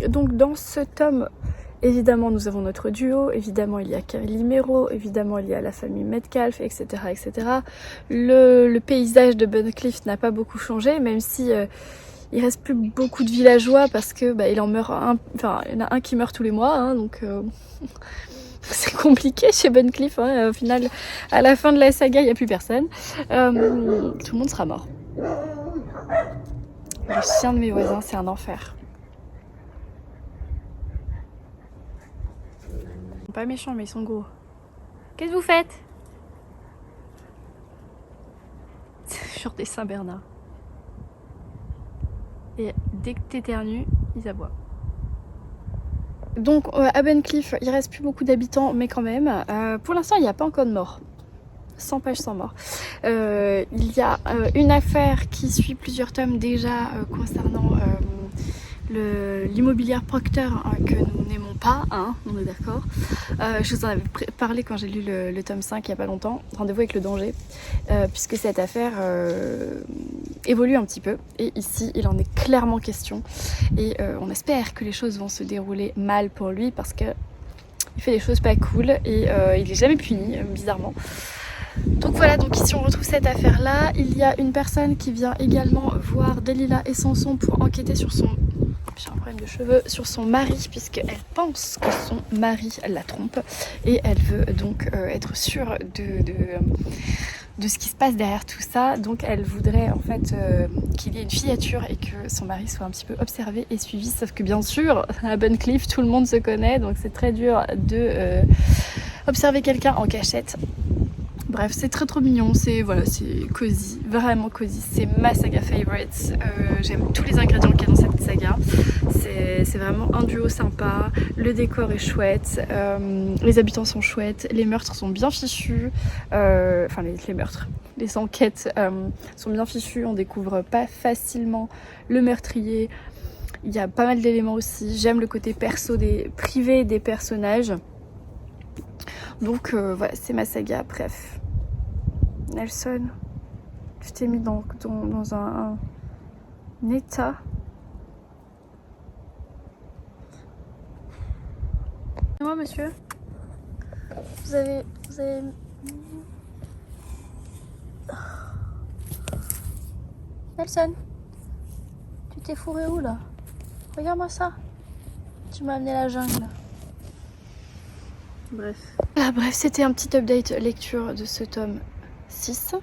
Donc dans ce tome, évidemment nous avons notre duo, évidemment il y a Carly Mero, évidemment il y a la famille Metcalf, etc. etc. Le paysage de Buncliffe n'a pas beaucoup changé, même si il reste plus beaucoup de villageois parce que il en meurt enfin il y en a un qui meurt tous les mois, hein, donc... C'est compliqué chez Buncliffe, hein. Au final, à la fin de la saga, il n'y a plus personne. Tout le monde sera mort. Les chiens de mes voisins, c'est un enfer. Ils sont pas méchants, mais ils sont gros. Qu'est-ce que vous faites? Sur des Saint-Bernard. Et dès que t'éternues, ils aboient. Donc à Buncliffe, il reste plus beaucoup d'habitants, mais quand même, pour l'instant, il n'y a pas encore de mort. 100 pages sans mort. Il y a une affaire qui suit plusieurs tomes déjà concernant l'immobilière Procter que nous n'aimons pas, hein, on est d'accord. Je vous en avais parlé quand j'ai lu le tome 5 il n'y a pas longtemps, Rendez-vous avec le danger, puisque cette affaire évolue un petit peu et ici il en est clairement question et on espère que les choses vont se dérouler mal pour lui parce que il fait des choses pas cool et il est jamais puni bizarrement. Donc voilà, donc ici on retrouve cette affaire là. Il y a une personne qui vient également voir Delilah et Samson pour enquêter sur son... J'ai un problème de cheveux, sur son mari, puisqu'elle pense que son mari la trompe et elle veut donc être sûre de ce qui se passe derrière tout ça. Donc elle voudrait en fait qu'il y ait une filature et que son mari soit un petit peu observé et suivi, sauf que bien sûr à Buncliffe tout le monde se connaît, donc c'est très dur de observer quelqu'un en cachette. Bref, c'est très trop mignon, c'est voilà, c'est cosy, vraiment cosy, c'est ma saga favorite. J'aime tous les ingrédients qu'il y a dans cette saga, c'est vraiment un duo sympa, le décor est chouette, les habitants sont chouettes, les meurtres sont bien fichus, enfin les meurtres, les enquêtes sont bien fichues, on découvre pas facilement le meurtrier, il y a pas mal d'éléments aussi, j'aime le côté privé des personnages. Donc voilà, c'est ma saga, bref. Nelson, tu t'es mis dans un état. Moi, monsieur, vous avez... Nelson, tu t'es fourré où là? Regarde-moi ça. Tu m'as amené la jungle. Bref. Ah, bref, c'était un petit update lecture de ce tome 6.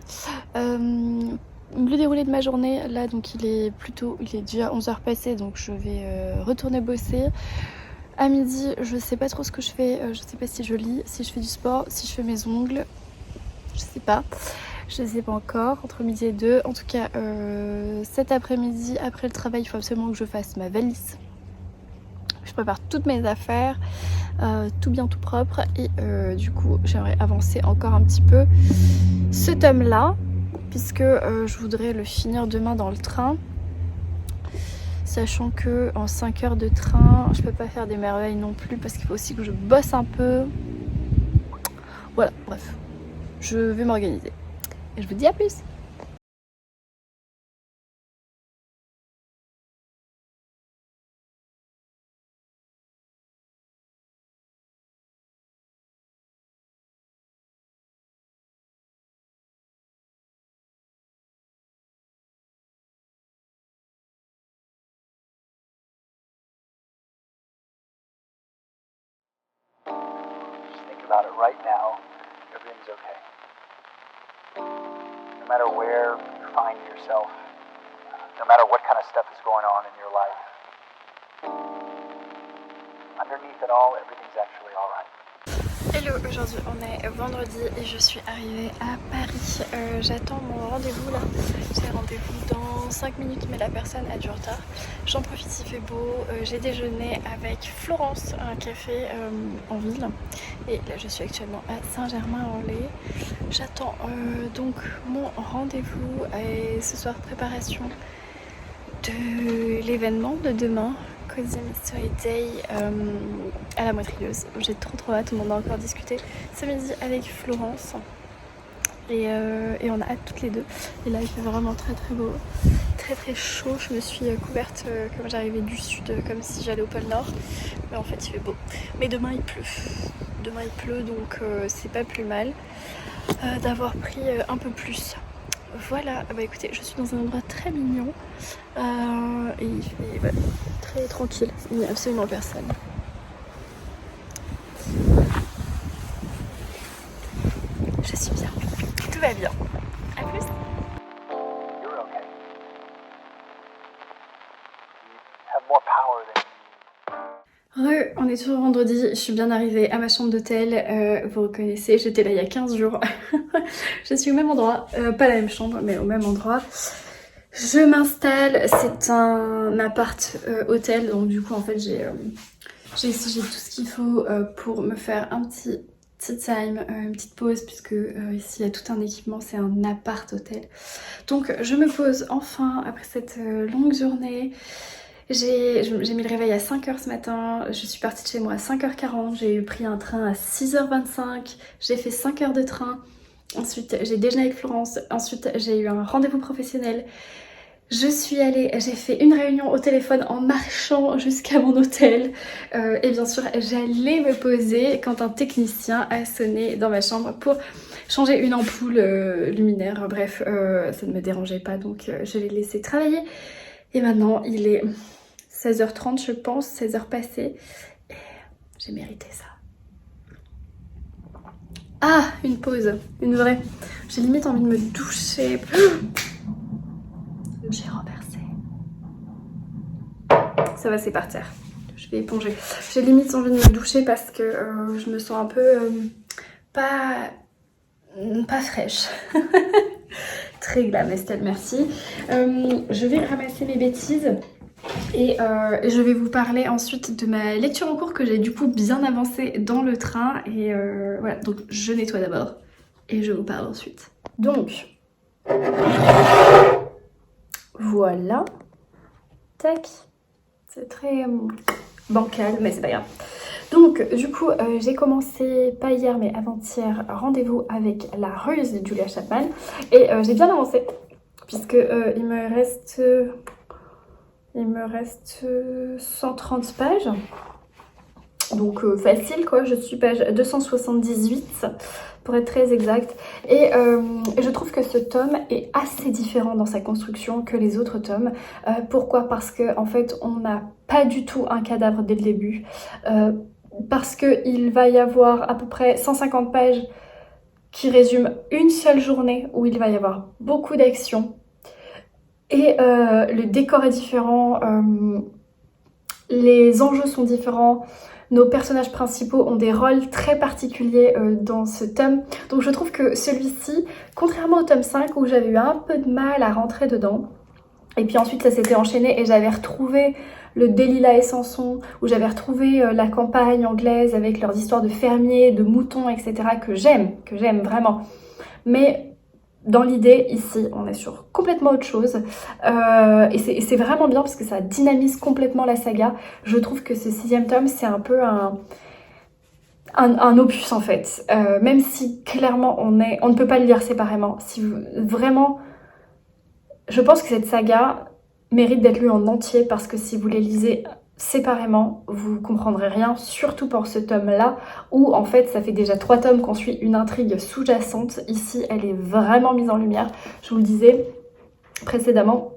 Le déroulé de ma journée, là, donc il est déjà 11h passé, donc je vais retourner bosser. À midi, je sais pas trop ce que je fais, je sais pas si je lis, si je fais du sport, si je fais mes ongles, je sais pas encore, entre midi et 2. En tout cas, cet après-midi, après le travail, il faut absolument que je fasse ma valise. Je prépare toutes mes affaires, tout bien, tout propre, et du coup, j'aimerais avancer encore un petit peu ce tome-là, puisque je voudrais le finir demain dans le train. Sachant que en 5 heures de train, je peux pas faire des merveilles non plus parce qu'il faut aussi que je bosse un peu. Voilà, bref, je vais m'organiser. Et je vous dis à plus. Just think about it right now. Everything's okay. No matter where you find yourself, no matter what kind of stuff is going on in your life, underneath it all, everything's actually all right. Hello, aujourd'hui on est vendredi et je suis arrivée à Paris. J'attends mon rendez-vous là. J'ai rendez-vous dans 5 minutes mais la personne a du retard. J'en profite, il fait beau. J'ai déjeuné avec Florence à un café en ville. Et là je suis actuellement à Saint-Germain-en-Laye. J'attends donc mon rendez-vous et ce soir préparation de l'événement de demain. Cozy Mystery Day à la motrilleuse. J'ai trop hâte, on en a encore discuté ce midi avec Florence et on a hâte toutes les deux. Et là il fait vraiment très beau, très chaud. Je me suis couverte comme j'arrivais du sud, comme si j'allais au pôle Nord, mais en fait il fait beau. Mais demain il pleut, donc c'est pas plus mal d'avoir pris un peu plus. Voilà, bah écoutez, je suis dans un endroit très mignon et il fait très tranquille, il n'y a absolument personne. Je suis bien, tout va bien. À plus. You're okay. You have more power than On est toujours vendredi, je suis bien arrivée à ma chambre d'hôtel, vous reconnaissez, j'étais là il y a 15 jours, je suis au même endroit, pas la même chambre mais au même endroit. Je m'installe, c'est un appart hôtel, donc du coup en fait j'ai tout ce qu'il faut pour me faire un petit tea time, une petite pause, puisque ici il y a tout un équipement, c'est un appart hôtel. Donc je me pose enfin après cette longue journée. J'ai mis le réveil à 5h ce matin, je suis partie de chez moi à 5h40, j'ai pris un train à 6h25, j'ai fait 5 heures de train, ensuite j'ai déjeuné avec Florence, ensuite j'ai eu un rendez-vous professionnel, j'ai fait une réunion au téléphone en marchant jusqu'à mon hôtel et bien sûr j'allais me poser quand un technicien a sonné dans ma chambre pour changer une ampoule luminaire, bref ça ne me dérangeait pas donc je l'ai laissé travailler. Et maintenant il est 16h30 je pense, 16h passées. Et j'ai mérité ça. Ah, une pause, une vraie. J'ai limite envie de me doucher. J'ai renversé. Ça va, c'est par terre. Je vais éponger. J'ai limite envie de me doucher parce que je me sens un peu pas pas fraîche. Très glam Estelle, merci. Je vais ramasser mes bêtises et je vais vous parler ensuite de ma lecture en cours que j'ai du coup bien avancée dans le train. Et voilà, donc je nettoie d'abord et je vous parle ensuite. Donc, voilà. Tac. C'est très bancal, mais c'est pas grave. Donc, du coup, j'ai commencé, pas hier, mais avant-hier, rendez-vous avec la ruse de Julia Chapman. Et j'ai bien avancé, puisque il me reste 130 pages. Donc, facile, quoi. Je suis page 278, pour être très exact. Et je trouve que ce tome est assez différent dans sa construction que les autres tomes. Pourquoi? Parce que en fait, on n'a pas du tout un cadavre dès le début. Parce qu'il va y avoir à peu près 150 pages qui résument une seule journée où il va y avoir beaucoup d'actions. Et le décor est différent, les enjeux sont différents, nos personnages principaux ont des rôles très particuliers dans ce tome. Donc je trouve que celui-ci, contrairement au tome 5 où j'avais eu un peu de mal à rentrer dedans, et puis ensuite ça s'était enchaîné et j'avais retrouvé le Delilah et Samson, où j'avais retrouvé la campagne anglaise avec leurs histoires de fermiers, de moutons, etc. que j'aime vraiment. Mais dans l'idée, ici, on est sur complètement autre chose. Et c'est vraiment bien parce que ça dynamise complètement la saga. Je trouve que ce 6e tome, c'est un peu un opus en fait. Même si clairement on ne peut pas le lire séparément. Si vraiment, je pense que cette saga mérite d'être lue en entier parce que si vous les lisez séparément, vous comprendrez rien, surtout pour ce tome-là, où en fait ça fait déjà 3 tomes qu'on suit une intrigue sous-jacente. Ici, elle est vraiment mise en lumière, je vous le disais précédemment.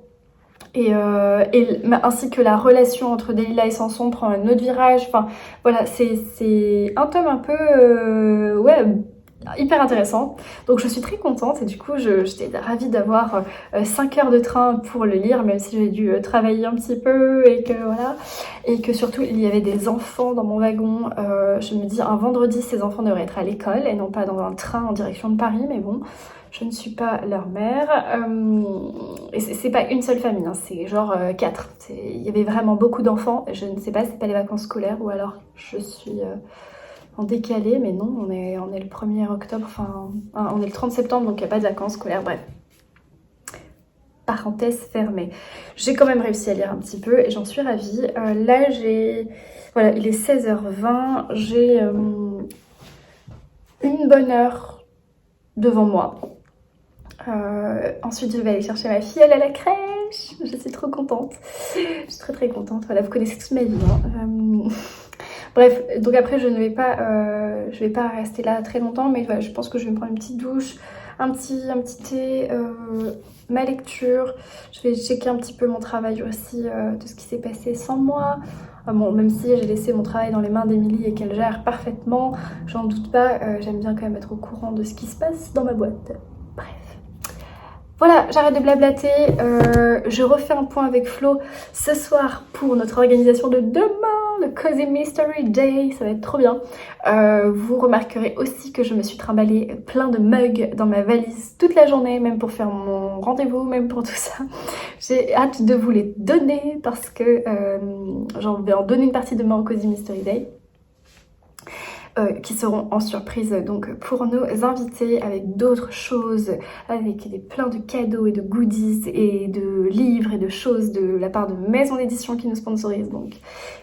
Et ainsi que la relation entre Delilah et Samson prend un autre virage. Enfin, voilà, c'est un tome un peu... ouais, hyper intéressant. Donc je suis très contente et du coup j'étais ravie d'avoir 5 heures de train pour le lire, même si j'ai dû travailler un petit peu et que voilà, et que surtout il y avait des enfants dans mon wagon. Je me dis un vendredi ces enfants devraient être à l'école et non pas dans un train en direction de Paris, mais bon, je ne suis pas leur mère. Et c'est pas une seule famille, hein, c'est genre 4. Il y avait vraiment beaucoup d'enfants. Je ne sais pas si c'est pas les vacances scolaires ou alors je suis... en décalé, mais non, on est le 1er octobre, enfin, on est le 30 septembre, donc il n'y a pas de vacances scolaires, bref. Parenthèse fermée. J'ai quand même réussi à lire un petit peu et j'en suis ravie. Là, voilà, il est 16h20, j'ai une bonne heure devant moi. Ensuite, je vais aller chercher ma fille, elle est à la crèche. Je suis trop contente. Je suis très très contente. Voilà, vous connaissez toute ma vie. Hein. Bref, donc après je ne vais pas rester là très longtemps, mais voilà, je pense que je vais me prendre une petite douche, un petit thé, ma lecture. Je vais checker un petit peu mon travail aussi, de ce qui s'est passé sans moi. Bon, même si j'ai laissé mon travail dans les mains d'Emilie et qu'elle gère parfaitement, j'en doute pas, j'aime bien quand même être au courant de ce qui se passe dans ma boîte. Bref. Voilà, j'arrête de blablater, je refais un point avec Flo ce soir pour notre organisation de demain, le Cozy Mystery Day, ça va être trop bien. Vous remarquerez aussi que je me suis trimballé plein de mugs dans ma valise toute la journée, même pour faire mon rendez-vous, même pour tout ça. J'ai hâte de vous les donner parce que j'en vais en donner une partie demain au Cozy Mystery Day. Qui seront en surprise donc pour nos invités avec d'autres choses, avec plein de cadeaux et de goodies et de livres et de choses de la part de maisons d'édition qui nous sponsorisent, donc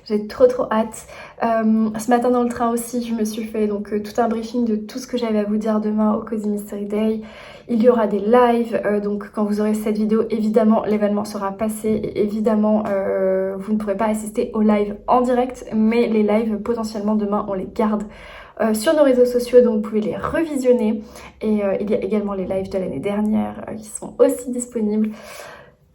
j'ai trop hâte. Ce matin dans le train aussi je me suis fait donc tout un briefing de tout ce que j'avais à vous dire demain au Cozy Mystery Day. Il y aura des lives, donc quand vous aurez cette vidéo, évidemment l'événement sera passé et évidemment vous ne pourrez pas assister au live en direct, mais les lives potentiellement demain on les garde sur nos réseaux sociaux, donc vous pouvez les revisionner. Et il y a également les lives de l'année dernière qui sont aussi disponibles.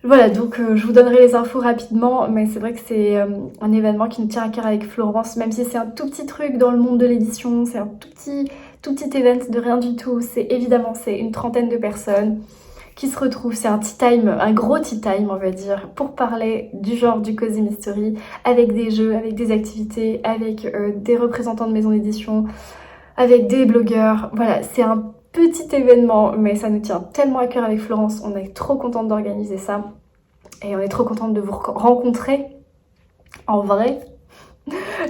Voilà, donc je vous donnerai les infos rapidement, mais c'est vrai que c'est un événement qui nous tient à cœur avec Florence, même si c'est un tout petit truc dans le monde de l'édition, c'est un tout petit event de rien du tout. C'est évidemment, c'est une trentaine de personnes qui se retrouvent, c'est un tea time, un gros tea time on va dire, pour parler du genre du Cozy Mystery, avec des jeux, avec des activités, avec des représentants de maisons d'édition, avec des blogueurs. Voilà, c'est un petit événement, mais ça nous tient tellement à cœur avec Florence, on est trop contente d'organiser ça et on est trop contente de vous rencontrer en vrai.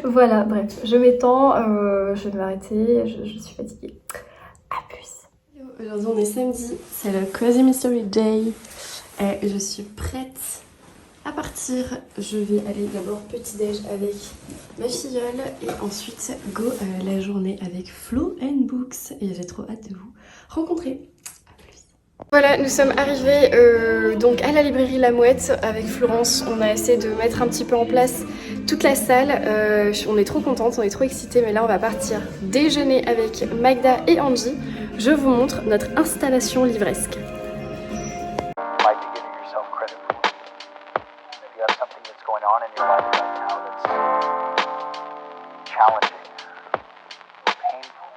Voilà, bref, je m'étends, je vais m'arrêter, je suis fatiguée. À plus. Aujourd'hui on est samedi, c'est le Cozy Mystery Day et je suis prête à partir. Je vais aller d'abord petit déj avec ma filleule et ensuite go la journée avec Flo and Books et j'ai trop hâte de vous rencontrer. À plus. Voilà, nous sommes arrivés donc à la librairie La Mouette avec Florence. On a essayé de mettre un petit peu en place toute la salle. On est trop contente, on est trop excités, mais là on va partir déjeuner avec Magda et Angie. Je vous montre notre installation livresque. Might be giving yourself credit for. If you have something that's going on in your life right now that's challenging or painful,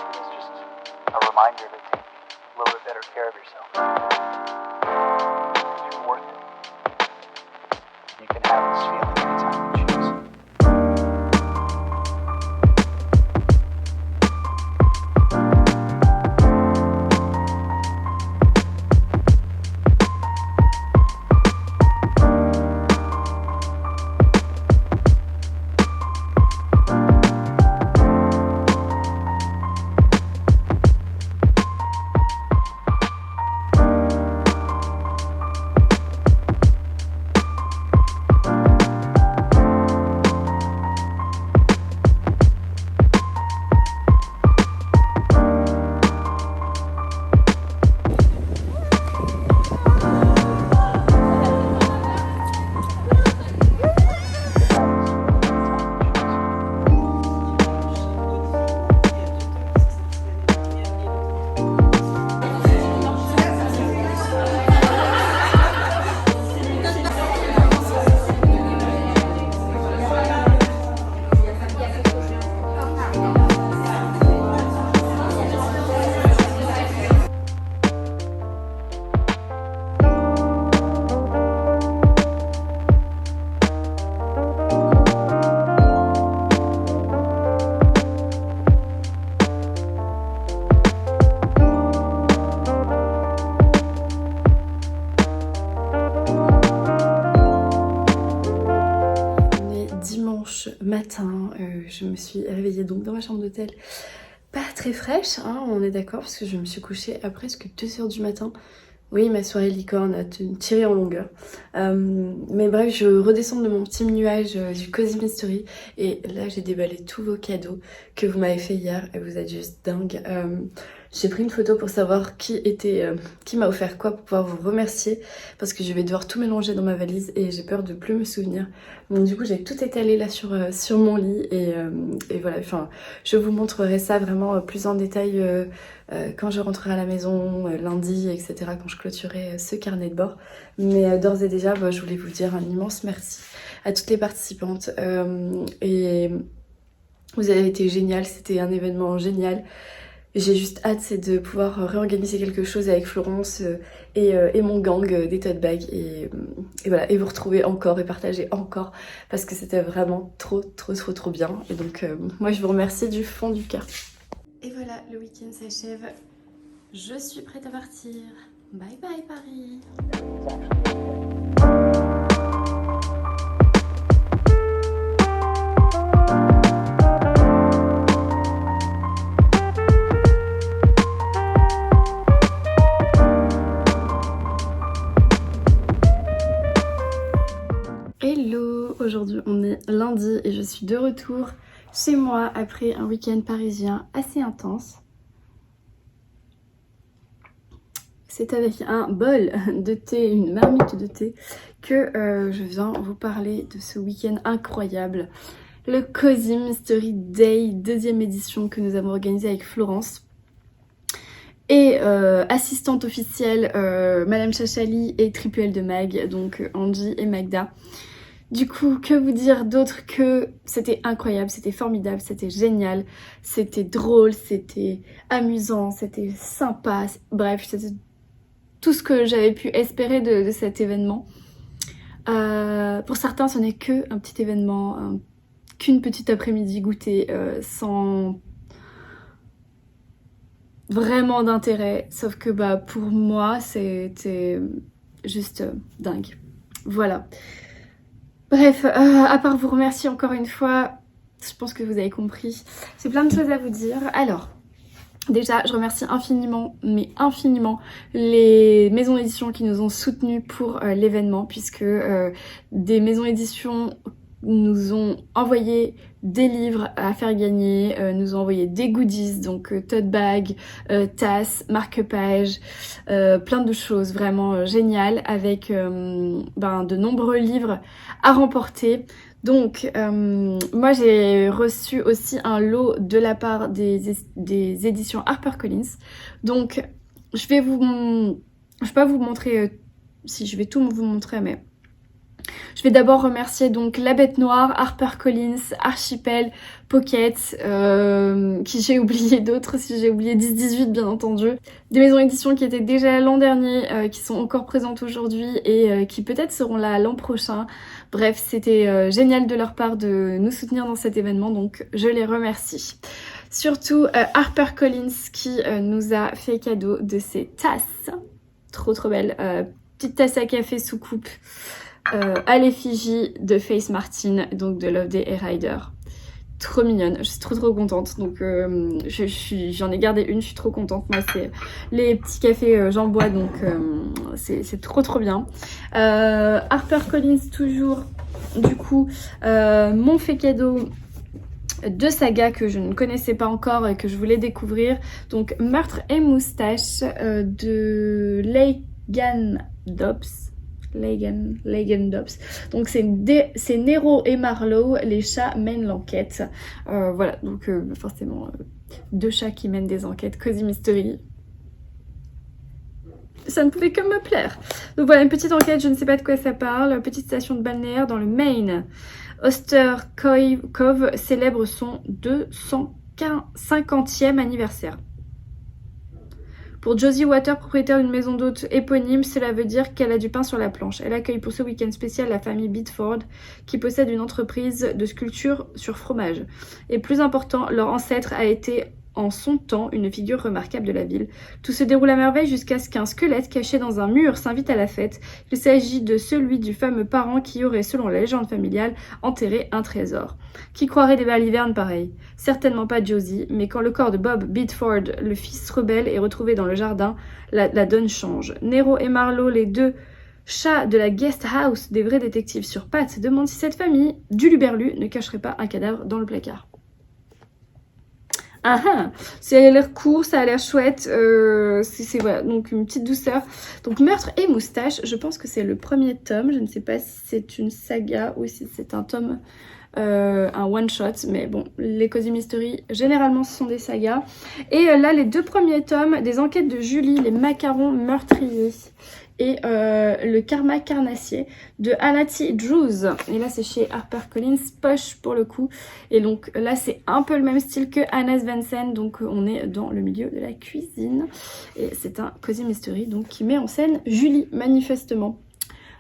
it's just a reminder to take a little bit better care of yourself. Because you're worth it. You can have this feeling anytime you choose. Matin, je me suis réveillée donc dans ma chambre d'hôtel, pas très fraîche, hein, on est d'accord, parce que je me suis couchée à presque 2h du matin. Oui, ma soirée licorne a tiré en longueur. Mais bref, je redescends de mon petit nuage du Cozy Mystery et là j'ai déballé tous vos cadeaux que vous m'avez fait hier et vous êtes juste dingue. J'ai pris une photo pour savoir qui m'a offert quoi pour pouvoir vous remercier parce que je vais devoir tout mélanger dans ma valise et j'ai peur de plus me souvenir. Donc du coup j'ai tout étalé là sur mon lit et voilà, enfin je vous montrerai ça vraiment plus en détail quand je rentrerai à la maison lundi, etc., quand je clôturerai ce carnet de bord. Mais d'ores et déjà je voulais vous dire un immense merci à toutes les participantes et vous avez été géniales, c'était un événement génial. J'ai juste hâte, c'est de pouvoir réorganiser quelque chose avec Florence et mon gang des tote bags et voilà, et vous retrouver encore et partager encore parce que c'était vraiment trop bien. Et donc moi je vous remercie du fond du cœur. Et voilà, le week-end s'achève. Je suis prête à partir. Bye bye Paris. Hello, aujourd'hui on est lundi et je suis de retour chez moi après un week-end parisien assez intense. C'est avec un bol de thé, une marmite de thé que je viens vous parler de ce week-end incroyable. Le Cozy Mystery Day, deuxième édition que nous avons organisé avec Florence. Et assistante officielle, Madame Chachali et Triple de Mag, donc Angie et Magda. Du coup, que vous dire d'autre que c'était incroyable, c'était formidable, c'était génial, c'était drôle, c'était amusant, c'était sympa, bref, c'était tout ce que j'avais pu espérer de cet événement. Pour certains, ce n'est que un petit événement, qu'une petite après-midi goûter sans vraiment d'intérêt, sauf que bah pour moi c'était juste dingue. Voilà. Bref, à part vous remercier encore une fois, je pense que vous avez compris. J'ai plein de choses à vous dire. Alors, déjà, je remercie infiniment, mais infiniment, les maisons d'édition qui nous ont soutenus pour l'événement, puisque des maisons d'édition nous ont envoyé des livres à faire gagner, nous ont envoyé des goodies, donc tote bag, tasses, marque-page, plein de choses vraiment géniales avec de nombreux livres à remporter. Donc moi j'ai reçu aussi un lot de la part des éditions HarperCollins. Donc je vais pas vous montrer, si je vais tout vous montrer, mais je vais d'abord remercier donc La Bête Noire, HarperCollins, Archipel, Pocket, qui j'ai oublié d'autres, si j'ai oublié 10-18 bien entendu. Des maisons d'édition qui étaient déjà l'an dernier, qui sont encore présentes aujourd'hui et qui peut-être seront là l'an prochain. Bref, c'était génial de leur part de nous soutenir dans cet événement, donc je les remercie. Surtout HarperCollins qui nous a fait cadeau de ces tasses, trop belles, petite tasse à café sous coupe. À l'effigie de Face Martin, donc de Loveday et Ryder. Trop mignonne, je suis trop contente, donc j'en ai gardé une, je suis trop contente. Moi c'est les petits cafés j'en bois, donc c'est trop bien. HarperCollins toujours, du coup, m'ont fait cadeau de sagas que je ne connaissais pas encore et que je voulais découvrir. Donc Meurtre et Moustache de Leighton Dobbs. Donc c'est Nero et Marlowe, les chats mènent l'enquête. Voilà, donc forcément deux chats qui mènent des enquêtes, Cozy Mystery. Ça ne pouvait que me plaire. Donc voilà, une petite enquête, je ne sais pas de quoi ça parle. Petite station de balnéaire dans le Maine. Oster Cove célèbre son 250e anniversaire. Pour Josie Water, propriétaire d'une maison d'hôtes éponyme, cela veut dire qu'elle a du pain sur la planche. Elle accueille pour ce week-end spécial la famille Bitford, qui possède une entreprise de sculpture sur fromage. Et plus important, leur ancêtre a été en son temps une figure remarquable de la ville. Tout se déroule à merveille jusqu'à ce qu'un squelette caché dans un mur s'invite à la fête. Il s'agit de celui du fameux parent qui aurait, selon la légende familiale, enterré un trésor. Qui croirait des balivernes pareilles? Certainement pas Josie, mais quand le corps de Bob Bitford, le fils rebelle, est retrouvé dans le jardin, la donne change. Nero et Marlowe, les deux chats de la guest house des vrais détectives sur pattes, demandent si cette famille, du luberlu, ne cacherait pas un cadavre dans le placard. Ah ah, ça a l'air court, ça a l'air chouette, c'est voilà, donc une petite douceur. Donc Meurtre et Moustache, je pense que c'est le premier tome, je ne sais pas si c'est une saga ou si c'est un tome, un one shot, mais bon, les Cozy Mystery généralement ce sont des sagas. Et là les deux premiers tomes des enquêtes de Julie, les macarons meurtriers et le karma carnassier de Alati Drews. Et là c'est chez HarperCollins, poche pour le coup. Et donc là c'est un peu le même style que Anna Svensson, donc on est dans le milieu de la cuisine. Et c'est un Cozy Mystery donc qui met en scène Julie manifestement.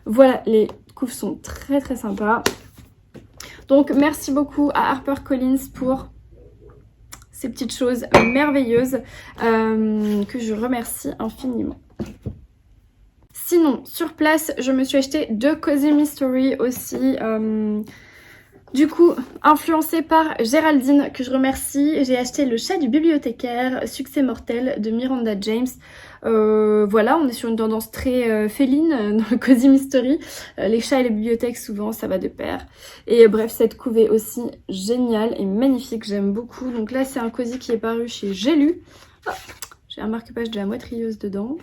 Voilà, les couves sont très sympas. Donc merci beaucoup à HarperCollins pour ces petites choses merveilleuses que je remercie infiniment. Sinon, sur place, je me suis acheté 2 Cozy Mystery aussi. Du coup, influencée par Géraldine, que je remercie, j'ai acheté Le chat du bibliothécaire, succès mortel de Miranda James. Voilà, on est sur une tendance très féline dans le Cozy Mystery. Les chats et les bibliothèques, souvent, ça va de pair. Et bref, cette couve est aussi géniale et magnifique, j'aime beaucoup. Donc là, c'est un Cozy qui est paru chez J'ai lu. Oh, j'ai un marque-page de la moitrieuse dedans.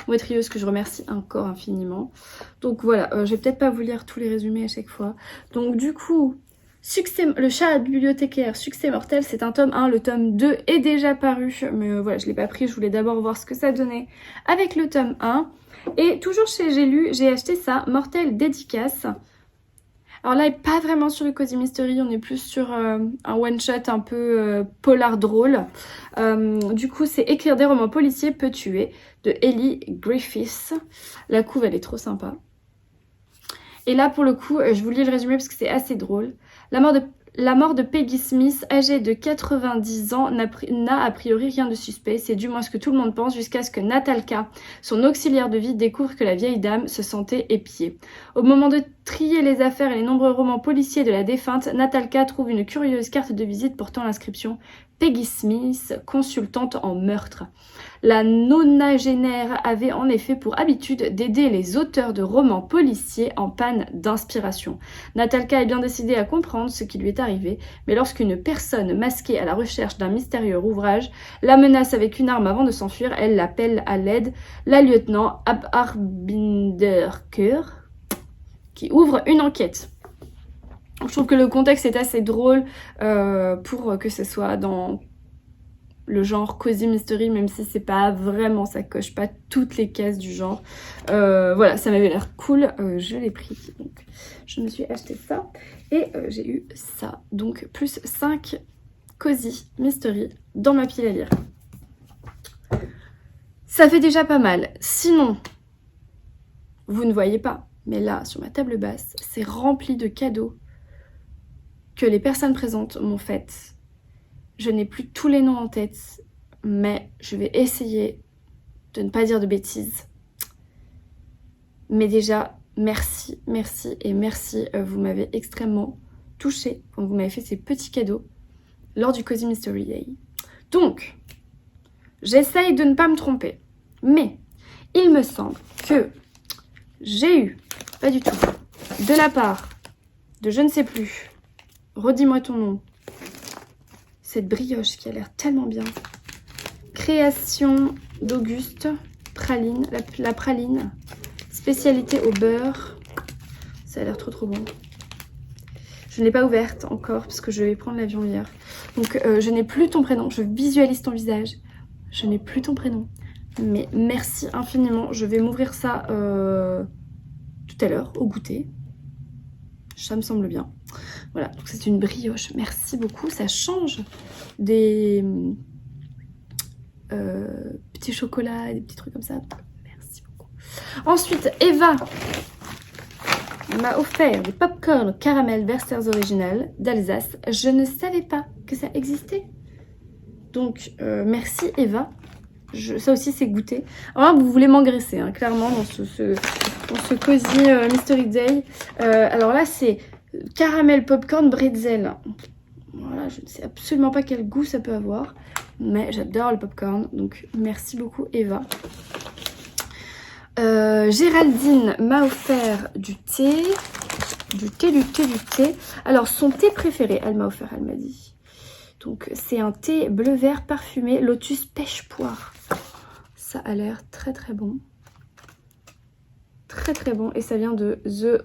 Moitrieuse que je remercie encore infiniment. Donc voilà, je vais peut-être pas vous lire tous les résumés à chaque fois. Donc du coup, le chat bibliothécaire, succès mortel, c'est un tome 1. Le tome 2 est déjà paru, mais voilà, je l'ai pas pris. Je voulais d'abord voir ce que ça donnait avec le tome 1. Et toujours chez J'ai lu, j'ai acheté ça, Mortel Dédicace. Alors là, pas vraiment sur le Cozy Mystery, on est plus sur un one-shot un peu polar drôle. Du coup, c'est Écrire des romans policiers peut tuer de Ellie Griffiths. La couve, elle est trop sympa. Et là, pour le coup, je vous lis le résumé parce que c'est assez drôle. La mort de La mort de Peggy Smith, âgée de 90 ans, n'a a priori rien de suspect. C'est du moins ce que tout le monde pense jusqu'à ce que Natalka, son auxiliaire de vie, découvre que la vieille dame se sentait épiée. Au moment de trier les affaires et les nombreux romans policiers de la défunte, Natalka trouve une curieuse carte de visite portant l'inscription « Peggy Smith, consultante en meurtre ». La nonagénaire avait en effet pour habitude d'aider les auteurs de romans policiers en panne d'inspiration. Natalka est bien décidée à comprendre ce qui lui est arrivé, mais lorsqu'une personne masquée à la recherche d'un mystérieux ouvrage la menace avec une arme avant de s'enfuir, elle l'appelle à l'aide la lieutenant Arbinder Keur, qui ouvre une enquête. Je trouve que le contexte est assez drôle pour que ce soit dans le genre Cozy Mystery, même si c'est pas vraiment, ça coche pas toutes les cases du genre. Voilà, ça m'avait l'air cool, je l'ai pris, donc je me suis acheté ça. Et j'ai eu ça, donc plus 5 Cozy Mystery dans ma pile à lire. Ça fait déjà pas mal. Sinon, vous ne voyez pas, mais là, sur ma table basse, c'est rempli de cadeaux que les personnes présentes m'ont fait. Je n'ai plus tous les noms en tête, mais je vais essayer de ne pas dire de bêtises. Mais déjà, merci, merci et merci. Vous m'avez extrêmement touchée quand vous m'avez fait ces petits cadeaux lors du Cozy Mystery Day. Donc, j'essaye de ne pas me tromper. Mais il me semble que j'ai eu, pas du tout, de la part de je ne sais plus, redis-moi ton nom, cette brioche qui a l'air tellement bien. Création d'Auguste, praline, la praline, spécialité au beurre. Ça a l'air trop bon. Je ne l'ai pas ouverte encore parce que je vais prendre l'avion hier. Donc je n'ai plus ton prénom, je visualise ton visage. Je n'ai plus ton prénom. Mais merci infiniment, je vais m'ouvrir ça tout à l'heure au goûter. Ça me semble bien. Voilà, donc c'est une brioche. Merci beaucoup. Ça change des petits chocolats, des petits trucs comme ça. Merci beaucoup. Ensuite, Eva m'a offert des popcorn caramel Werther's Original d'Alsace. Je ne savais pas que ça existait. Donc, merci Eva. Ça aussi, c'est goûté. Alors là, vous voulez m'engraisser, hein, clairement, dans ce Cozy Mystery Day. Alors là, c'est caramel popcorn bretzel. Voilà, je ne sais absolument pas quel goût ça peut avoir, mais j'adore le popcorn, donc merci beaucoup Eva. Géraldine m'a offert du thé. Du thé. Alors son thé préféré, elle m'a offert, elle m'a dit. Donc c'est un thé bleu-vert parfumé, lotus pêche-poire. Ça a l'air très bon. Très bon, et ça vient de The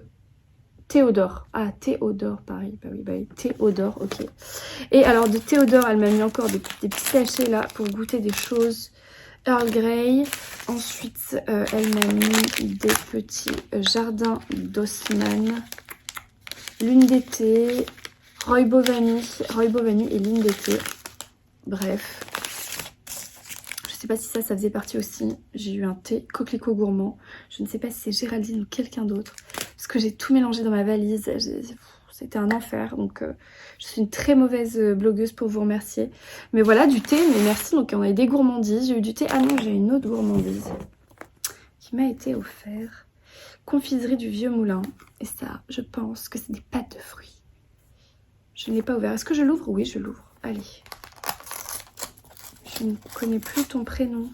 Théodore. Ah, Théodore, pareil. Bah oui, Théodore, ok. Et alors, de Théodore, elle m'a mis encore des petits sachets là pour goûter des choses. Earl Grey. Ensuite, elle m'a mis des petits jardins d'Haussmann. Lune d'été. Rooibos vanille et lune d'été. Bref. Je sais pas si ça faisait partie aussi. J'ai eu un thé coquelicot gourmand. Je ne sais pas si c'est Géraldine ou quelqu'un d'autre. Parce que j'ai tout mélangé dans ma valise. C'était un enfer. Donc je suis une très mauvaise blogueuse pour vous remercier. Mais voilà, du thé. Mais merci. Donc on a eu des gourmandises. J'ai eu du thé. Ah non, j'ai une autre gourmandise qui m'a été offerte. Confiserie du Vieux Moulin. Et ça, je pense que c'est des pâtes de fruits. Je ne l'ai pas ouvert. Est-ce que je l'ouvre? Oui, je l'ouvre. Allez. Je ne connais plus ton prénom.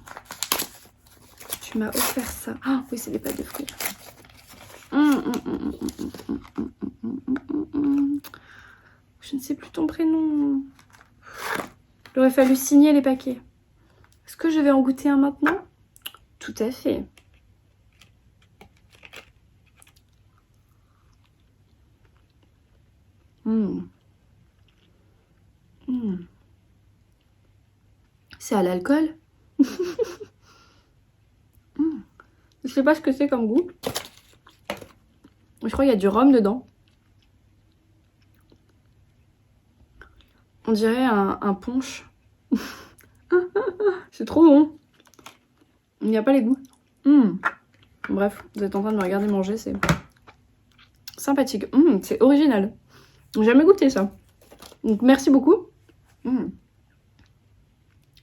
Tu m'as offert ça. Ah oui, c'est des pâtes de fruits. Je ne sais plus ton prénom. Il aurait fallu signer les paquets. Est-ce que je vais en goûter un maintenant? Tout à fait. C'est à l'alcool. Je sais pas ce que c'est comme goût. Je crois qu'il y a du rhum dedans. On dirait un punch. C'est trop bon. Il n'y a pas les goûts. Bref, vous êtes en train de me regarder manger, c'est sympathique. C'est original. J'ai jamais goûté ça. Donc merci beaucoup.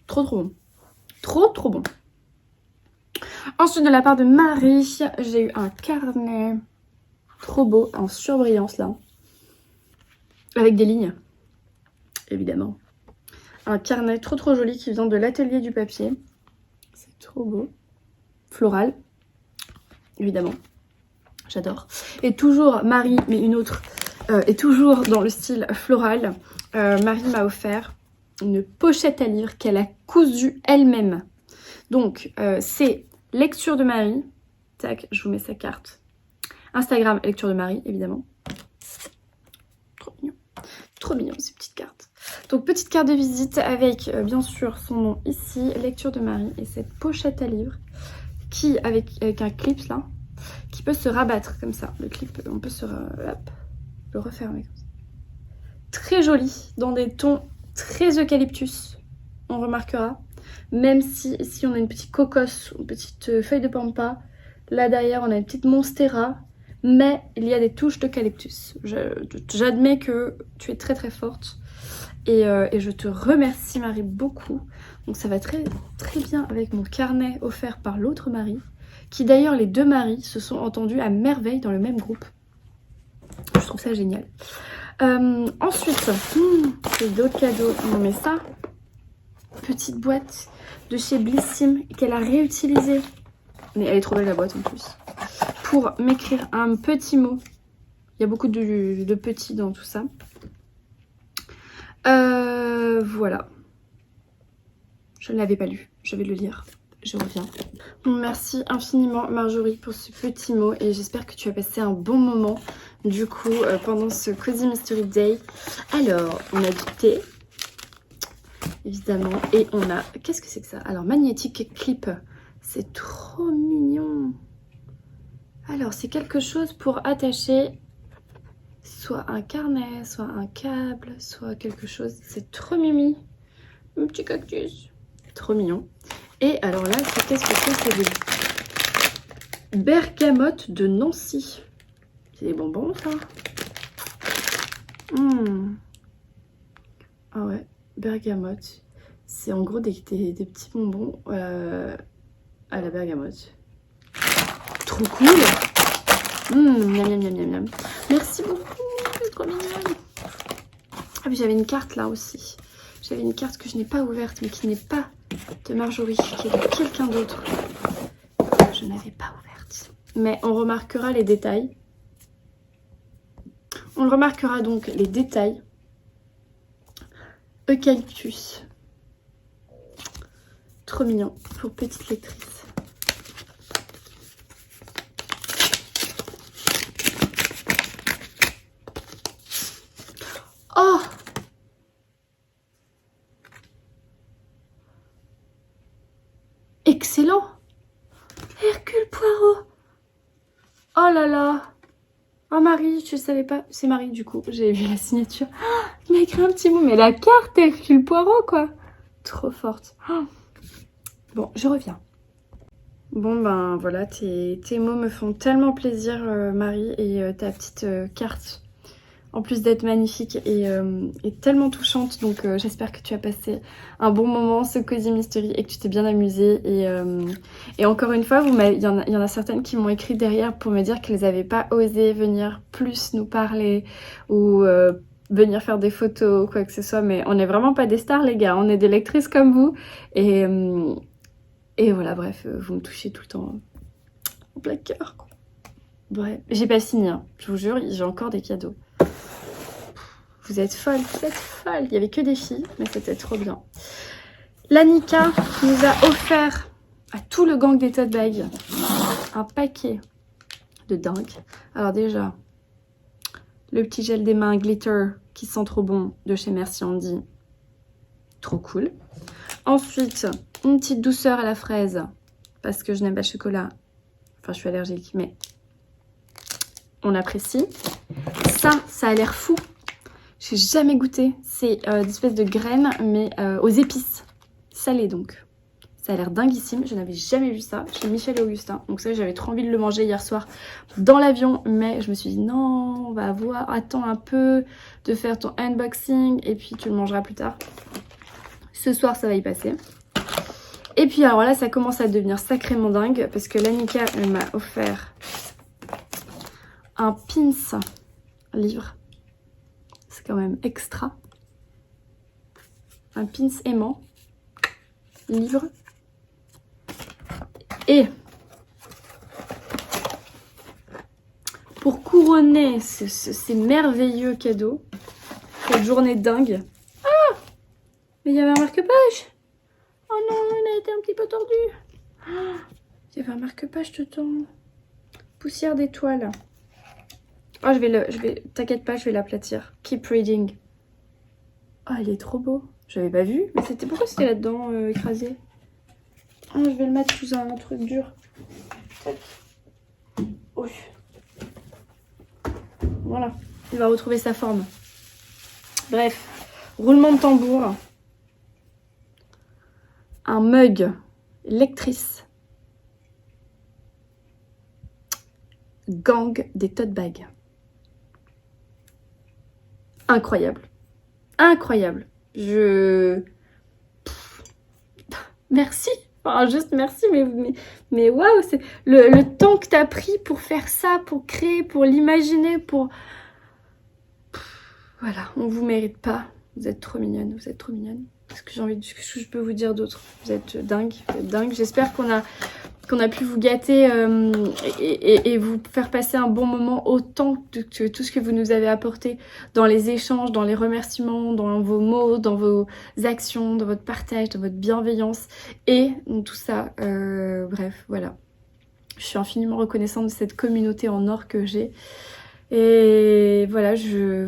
Trop bon. Trop bon. Ensuite de la part de Marie, j'ai eu un carnet trop beau en surbrillance là. Avec des lignes. Évidemment. Un carnet trop joli qui vient de l'atelier du papier. C'est trop beau. Floral. Évidemment. J'adore. Et toujours Marie, mais une autre, est toujours dans le style floral. Marie m'a offert une pochette à livres qu'elle a cousue elle-même. Donc, c'est Lecture de Marie. Tac, je vous mets sa carte. Instagram, Lecture de Marie, évidemment. Trop mignon. Trop mignon, ces petites cartes. Donc, petite carte de visite avec, bien sûr, son nom ici, Lecture de Marie. Et cette pochette à livres qui, avec un clip là, qui peut se rabattre comme ça. Le clip, on peut le refermer comme ça. Très joli, dans des tons très eucalyptus, on remarquera. Même si ici on a une petite cocos, une petite feuille de pampa. Là derrière on a une petite monstera. Mais il y a des touches d'eucalyptus. J'admets que tu es très forte. Et je te remercie Marie beaucoup. Donc ça va très bien avec mon carnet offert par l'autre Marie. Qui d'ailleurs les deux Marie se sont entendus à merveille dans le même groupe. Je trouve ça génial. Ensuite, j'ai d'autres cadeaux. Non mais ça, petite boîte de chez Blissim qu'elle a réutilisée. Mais elle est trop belle la boîte en plus. Pour m'écrire un petit mot. Il y a beaucoup de petits dans tout ça. Voilà. Je ne l'avais pas lu. Je vais le lire. Je reviens. Merci infiniment Marjorie pour ce petit mot et j'espère que tu as passé un bon moment du coup pendant ce Cozy Mystery Day. Alors, on a du thé, évidemment, et on a... Qu'est-ce que c'est que ça? Alors, magnétique clip, c'est trop mignon. Alors, c'est quelque chose pour attacher soit un carnet, soit un câble, soit quelque chose. C'est trop mimi. Un petit cactus. Trop mignon. Et alors là, qu'est-ce que c'est? C'est des bergamotes de Nancy. C'est des bonbons, ça? Ah ouais, bergamote. C'est en gros des petits bonbons à la bergamote. Trop cool. Miam. Merci beaucoup, c'est trop mignon. Ah puis j'avais une carte là aussi. J'avais une carte que je n'ai pas ouverte, mais qui n'est pas de Marjorie, qui est de quelqu'un d'autre. Je n'avais pas ouverte. Mais on remarquera les détails. On remarquera donc les détails. Eucalyptus. Trop mignon pour petite lectrice. Oh! Excellent! Hercule Poirot! Oh là là! Oh Marie, je savais pas. C'est Marie du coup, j'ai vu la signature. Oh, il m'a écrit un petit mot, mais la carte Hercule Poirot quoi! Trop forte. Oh. Bon, je reviens. Bon ben voilà, tes mots me font tellement plaisir Marie et ta petite carte. En plus d'être magnifique et tellement touchante. Donc j'espère que tu as passé un bon moment ce Cozy Mystery et que tu t'es bien amusée. Et encore une fois, il y en a certaines qui m'ont écrit derrière pour me dire qu'elles n'avaient pas osé venir plus nous parler ou venir faire des photos ou quoi que ce soit. Mais on n'est vraiment pas des stars les gars, on est des lectrices comme vous. Et voilà, bref, vous me touchez tout le temps en plein cœur. Bref, j'ai pas fini, hein. Je vous jure, j'ai encore des cadeaux. Vous êtes folles, vous êtes folles. Il n'y avait que des filles, mais c'était trop bien. Lanika nous a offert à tout le gang des tote bags un paquet de dingue. Alors déjà, le petit gel des mains glitter qui sent trop bon de chez Merci Andy. Trop cool. Ensuite, une petite douceur à la fraise parce que je n'aime pas le chocolat. Enfin, je suis allergique, mais on apprécie. Ça a l'air fou. J'ai jamais goûté. C'est des espèces de graines, mais aux épices. Salées donc. Ça a l'air dinguissime, je n'avais jamais vu ça chez Michel et Augustin. Donc ça, j'avais trop envie de le manger hier soir dans l'avion, mais je me suis dit non, on va voir, attends un peu de faire ton unboxing et puis tu le mangeras plus tard. Ce soir, ça va y passer. Et puis alors là, ça commence à devenir sacrément dingue parce que Lanika m'a offert un pins livre. C'est quand même extra. Un pins aimant livre. Et pour couronner ces merveilleux cadeaux, cette journée dingue. Ah! Mais il y avait un marque-page. Oh non, il a été un petit peu tordu. Ah, il y avait un marque-page dedans. Poussière d'étoiles. Oh, t'inquiète pas, je vais l'aplatir. Keep reading. Oh, il est trop beau. J'avais pas vu, mais pourquoi c'était là-dedans écrasé? Oh, je vais le mettre sous un truc dur. Oui. Voilà, il va retrouver sa forme. Bref, roulement de tambour. Un mug lectrice. Gang des tote bags. Incroyable. Incroyable. Merci. Enfin, juste merci, mais waouh, c'est le temps que t'as pris pour faire ça, pour créer, pour l'imaginer, pour... Voilà, on vous mérite pas. Vous êtes trop mignonne, vous êtes trop mignonne. Qu'est-ce que je peux vous dire d'autre? Vous êtes dingue, vous êtes dingue. J'espère qu'on a pu vous gâter et vous faire passer un bon moment autant que tout ce que vous nous avez apporté dans les échanges, dans les remerciements, dans vos mots, dans vos actions, dans votre partage, dans votre bienveillance et tout ça. Bref, voilà. Je suis infiniment reconnaissante de cette communauté en or que j'ai. Et voilà, je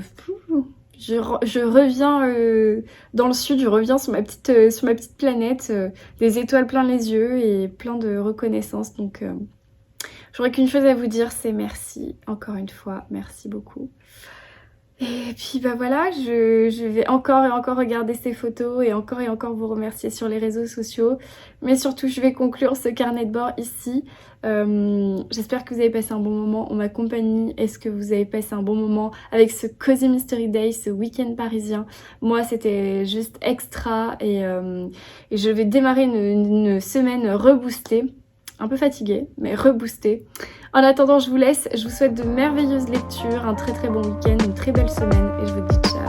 reviens dans le sud, je reviens sur ma petite planète, des étoiles plein les yeux et plein de reconnaissance. Donc j'aurais qu'une chose à vous dire, c'est merci, encore une fois, merci beaucoup. Et puis bah voilà, je vais encore et encore regarder ces photos et encore vous remercier sur les réseaux sociaux. Mais surtout, je vais conclure ce carnet de bord ici. J'espère que vous avez passé un bon moment en ma compagnie. Est-ce que vous avez passé un bon moment avec ce Cozy Mystery Day, ce week-end parisien? Moi, c'était juste extra et je vais démarrer une semaine reboostée. Un peu fatiguée, mais reboostée. En attendant, je vous laisse. Je vous souhaite de merveilleuses lectures, un très bon week-end, une très belle semaine et je vous dis ciao.